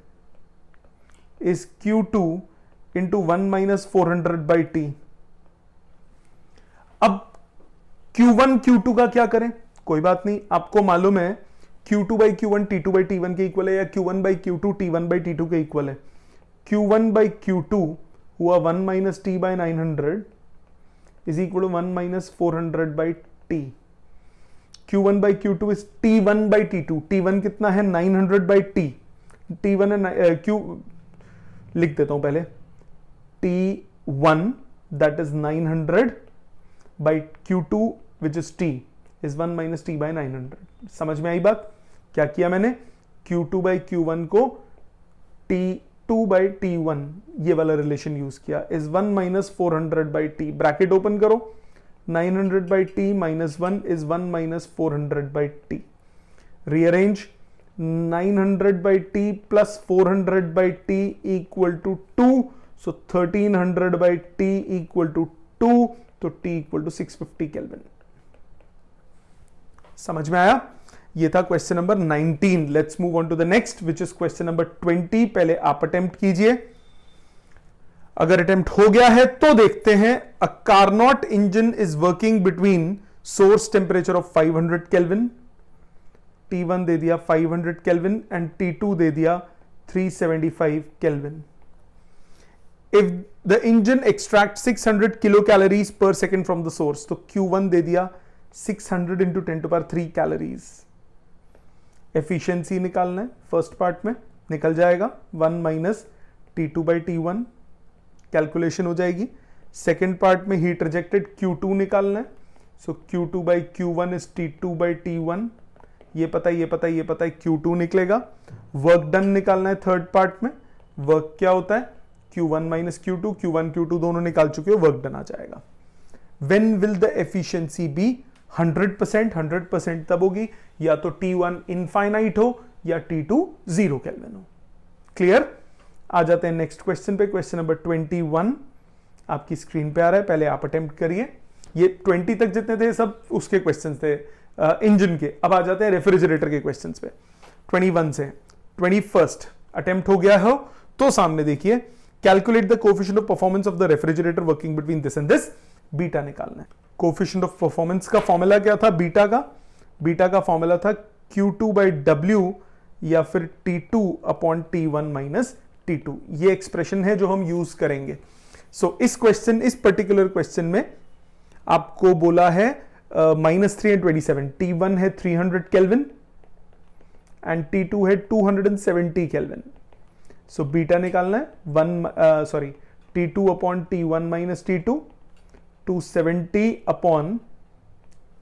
is Q2 into 1 minus 400 by T। अब Q1 Q2 का क्या करें? कोई बात नहीं, आपको मालूम है Q2 by Q1 T2 by T1 के इक्वल है, या Q1 by Q2 T1 by T2 के इक्वल है। Q1 बाई Q2 हुआ 1 minus T by 900 is equal to 1 minus 400 by T। Q1 by Q2 is T1 by T2। T1 कितना है? 900 by T। T1 है Q, लिख देता हूं पहले, T1 that is 900 by Q2 which is T is 1 minus T by 900। समझ में आई बात? क्या किया मैंने? Q2 बाई Q1 को T2 बाई T1 ये वाला रिलेशन यूज किया, is 1 minus 400 by T। Bracket open करो, 900 by T minus 1 is 1 minus 400 by T। Rearrange, 900 by T plus 400 by T equal to 2, so 1300 by T equal to 2, तो T equal to 650 kelvin. समझ में आया? ये था question number 19। Let's move on to the next which is question number 20। पहले आप attempt कीजिए, अगर अटेम्प्ट हो गया है तो देखते हैं। A Carnot engine is working between source temperature of 500 kelvin, T1 दे दिया 500 केल्विन एंड T2 दे दिया 375 Kelvin. If the engine extracts 600 kilocalories per second from the source, तो Q1 दे दिया 600 into 10 to the power 3 calories. Efficiency निकालना है, first part में निकल जाएगा 1 minus T2 by T1 calculation हो जाएगी. सेकेंड पार्ट में हीट रिजेक्टेड Q2 निकालना है. सो Q2 by Q1 is T2 by T1. ये पता है Q2 निकलेगा. वर्क डन निकालना है थर्ड पार्ट में. वर्क क्या होता है? Q1 minus Q2, Q1 Q2 दोनों निकाल चुके हो, वर्क डन आ जाएगा. When will the efficiency be 100%? 100% तब होगी या तो T1 इनफाइनाइट हो या T2 0 केल्विन हो. क्लियर? आ जाते हैं नेक्स्ट क्वेश्चन पे. क्वेश्चन नंबर 21 आपकी स्क्रीन पे आ रहा है, पहले आप अटेम्प्ट करिए. ये 20 तक जितने थे सब उसके क्वेश्चंस थे इंजन के. अब आ जाते हैं रेफ्रिजरेटर के क्वेश्चंस पे. 21 से 21st अटेम्प्ट हो गया हो तो सामने देखिए, calculate the coefficient of performance of the refrigerator working between this and this. Beta निकालना है. कोएफिशिएंट ऑफ परफॉर्मेंस का फॉर्मूला क्या था? बीटा का फॉर्मूला था Q2 by W या फिर T2 upon T1 minus T2. ये एक्सप्रेशन है जो हम यूज करेंगे. सो इस पर्टिकुलर क्वेश्चन में आपको बोला है -3 and 27. T1 है 300 केल्विन एंड T2 है 270 केल्विन. सो बीटा निकालना है T2 upon T1 minus T2, 270 upon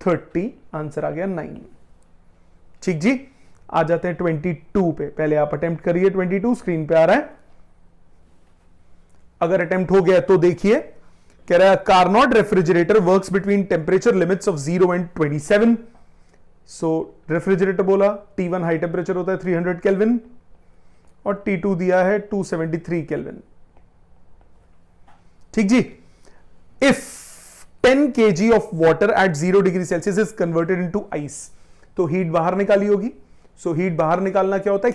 30. Answer आ गया 9. ठीक जी. आ जाते हैं 22 पे. पहले आप अटेम्प्ट करिए. 22 स्क्रीन पे आ रहा है. अगर अटेम्प्ट हो गया तो देखिए, कह रहा है Carnot refrigerator works between temperature limits of 0 and 27. So refrigerator बोला T1 हाई टेम्परेचर होता है 300 केल्विन और T2 दिया है 273 केल्विन. ठीक जी. If 10 kg of water at 0 degree Celsius is converted into ice, तो हीट बाहर निकाली होगी. सो हीट बाहर निकालना क्या होता है?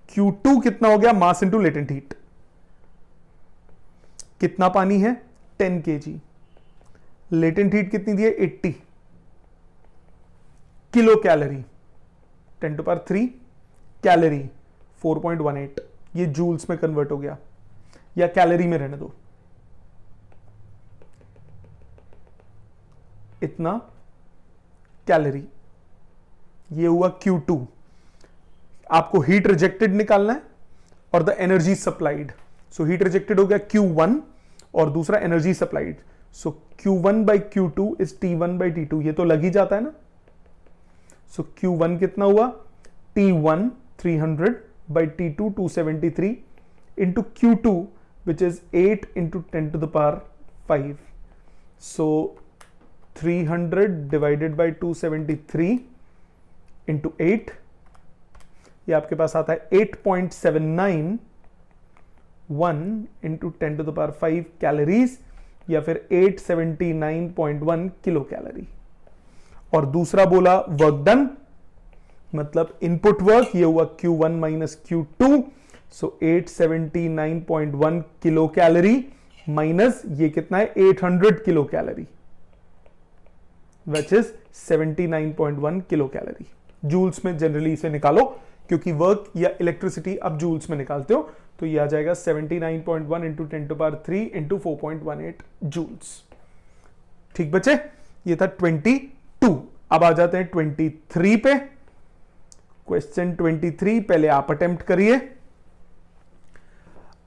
Q2 कितना हो गया? Mass into latent heat. कितना पानी है? 10 kg. लेटेंट हीट कितनी दी है? 80 kilo calorie. 10 to the power 3 calorie 4.18. ये जूल्स में कन्वर्ट हो गया, या कैलोरी में रहने दो. इतना कैलोरी. ये हुआ Q2. आपको हीट रिजेक्टेड निकालना है और the energy supplied. So heat rejected हो गया Q1 और दूसरा energy supplied. So Q1 by Q2 is T1 by T2. ये तो लग ही जाता है ना. सो Q1 कितना हुआ? T1 300 by T2 273 into Q2 which is 8 into 10 to the power 5. So 300 divided by 273 into 8, ये आपके पास आता है 8.791 into 10 to the power 5 calories, या फिर 879.1 किलो कैलोरी. और दूसरा बोला वर्क डन, मतलब इनपुट वर्क. ये हुआ Q1 minus Q2. So 879.1 kilo calorie minus ये कितना है? 800 kilo calorie, which is 79.1 kilo calorie. Joules में जनरली इसे निकालो, क्योंकि वर्क या इलेक्ट्रिसिटी आप जूल्स में निकालते हो. तो ये आ जाएगा 79.1 into 10 to the power 3 into 4.18 joules. ठीक बच्चे, ये था 22. अब आ जाते हैं 23 पे. क्वेश्चन 23 पहले आप अटेम्प्ट करिए.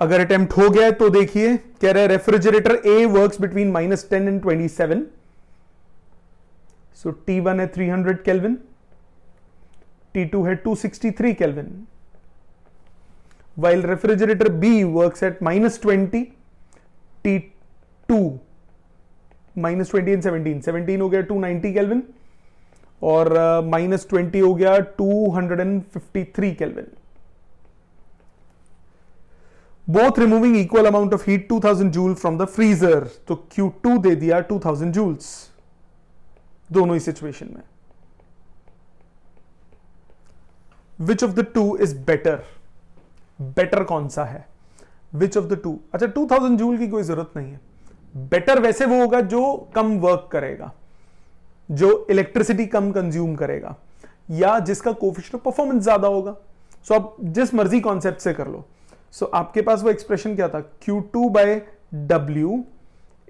अगर अटेम्प्ट हो गया तो देखिए, कह रहे हैं refrigerator A works between -10 and 27. So T1 है 300 केल्विन, T2 है 263 kelvin. while refrigerator B works at -20, T2 -20 and 17 हो गया 290 केल्विन और -20 हो गया 253 kelvin. Both removing equal amount of heat 2000 joule from the freezer. तो Q2 दे दिया 2000 जूल्स दोनों ही सिचुएशन में. Which of the two is better? Better कौन सा है? Which of the to? अच्छा, 2000 जूल की कोई जरूरत नहीं है. बेटर वैसे वो होगा जो कम वर्क करेगा, जो इलेक्ट्रिसिटी कम कंज्यूम करेगा, या जिसका कोएफिशिएंट ऑफ परफॉर्मेंस ज्यादा होगा. सो आप जिस मर्जी कॉन्सेप्ट से कर लो। सो आपके पास वो एक्सप्रेशन क्या था, Q2 by W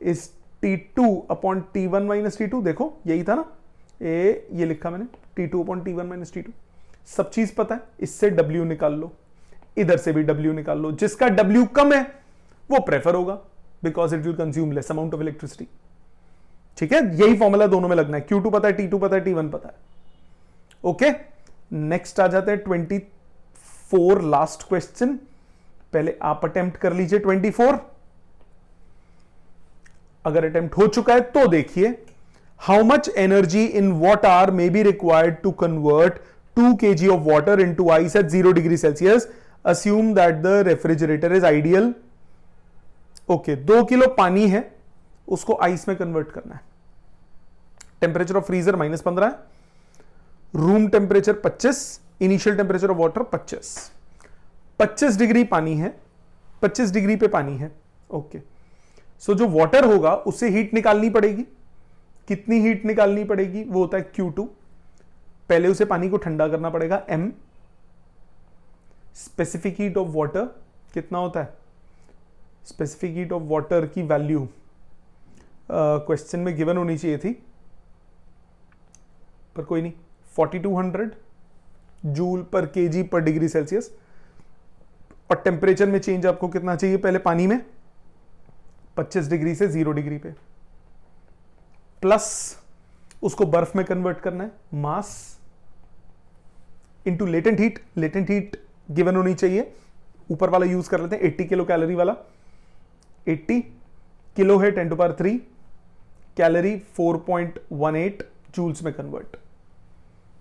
is T2 upon T1 minus T2। देखो यही था ना, ये लिखा मैंने T2 upon T1 minus T2। सब चीज पता है, इससे W निकाल लो, इधर से भी W निकाल लो। जिसका W कम है वो प्रेफर होगा, because it will consume less amount of electricity. ठीक है, यही फॉर्मूला दोनों में लगना है। Q2 पता है, T2 पता है, T1 पता है। ओके, नेक्स्ट आ जाते हैं 24, लास्ट क्वेश्चन। पहले आप अटेम्प्ट कर लीजिए 24। अगर अटेम्प्ट हो चुका है तो देखिए, how much energy in watt hour may be required to convert 2 kg of water into ice at 0 degree Celsius, assume that the refrigerator is ideal। Okay, 2 kilo पानी है, उसको आइस में कन्वर्ट करना है। टेम्परेचर ऑफ फ्रीजर -15 है, room temperature 25, initial temperature of water 25 degree पानी है, 25 degree पे पानी है। ओके, सो जो वाटर होगा उससे हीट निकालनी पड़ेगी। कितनी हीट निकालनी पड़ेगी, वो होता है Q2। पहले उसे पानी को ठंडा करना पड़ेगा, M। Specific heat of water कितना होता है, स्पेसिफिक हीट ऑफ वाटर की वैल्यू क्वेश्चन में गिवन होनी चाहिए थी, पर कोई नहीं, 4200 जूल पर केजी पर डिग्री सेल्सियस। और टेम्परेचर में चेंज आपको कितना चाहिए, पहले पानी में 25 डिग्री से 0 डिग्री पे, प्लस उसको बर्फ में कन्वर्ट करना है, mass into latent heat. Latent heat given होनी चाहिए, ऊपर वाला यूज कर लेते हैं, 80 किलो कैलोरी वाला। 80 किलो है 10⁻³ कैलोरी, 4.18 जूल्स में कन्वर्ट,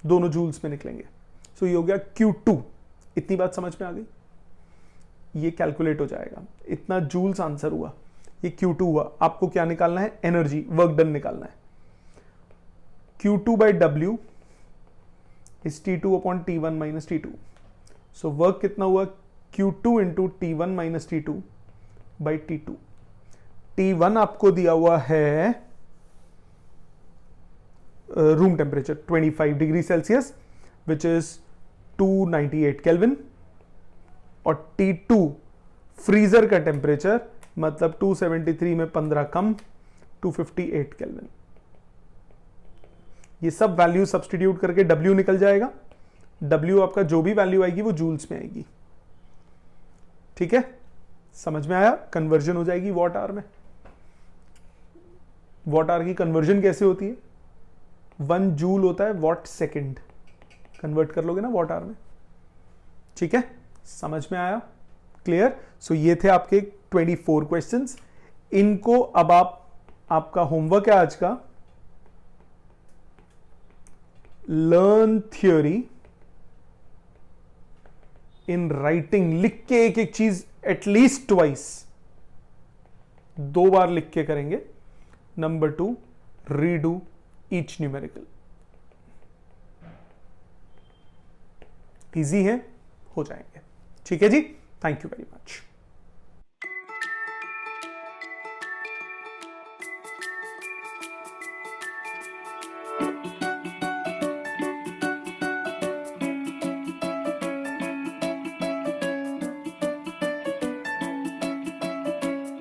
दोनों जूल्स में निकलेंगे। सो ये हो गया Q2। इतनी बात समझ में आ गई, ये कैलकुलेट हो जाएगा, इतना जूल्स आंसर हुआ, ये Q2 हुआ। आपको क्या निकालना है, एनर्जी, वर्क डन निकालना है। Q2 by W is T2 upon T1 minus T2। So work कितना हुआ, Q2 into T1 minus T2 by T2। T1 आपको दिया हुआ है room temperature 25 degree Celsius which is 298 kelvin, और T2 फ्रीजर का टेम्परेचर, मतलब 273 में 15 कम, 258 केल्विन। ये सब वैल्यू सब्स्टिट्यूट करके W निकल जाएगा। W आपका जो भी वैल्यू आएगी वो जूल्स में आएगी। ठीक है, समझ में आया, कन्वर्जन हो जाएगी वॉट आवर में। वॉट आवर की कन्वर्जन कैसे होती है, 1 जूल होता है वॉट सेकंड, कन्वर्ट कर लोगे ना वॉट आवर में। ठीक है, समझ में आया, क्लियर। सो ये थे आपके 24 क्वेश्चंस। इनको अब आपका होमवर्क है आज का, लर्न थ्योरी इन राइटिंग। लिख के एक एक चीज एटलीस्ट ट्वाइस, 2 बार लिख के करेंगे। Number 2, redo each numerical. Easy है, हो जाएंगे। ठीक है जी, थैंक यू वेरी मच।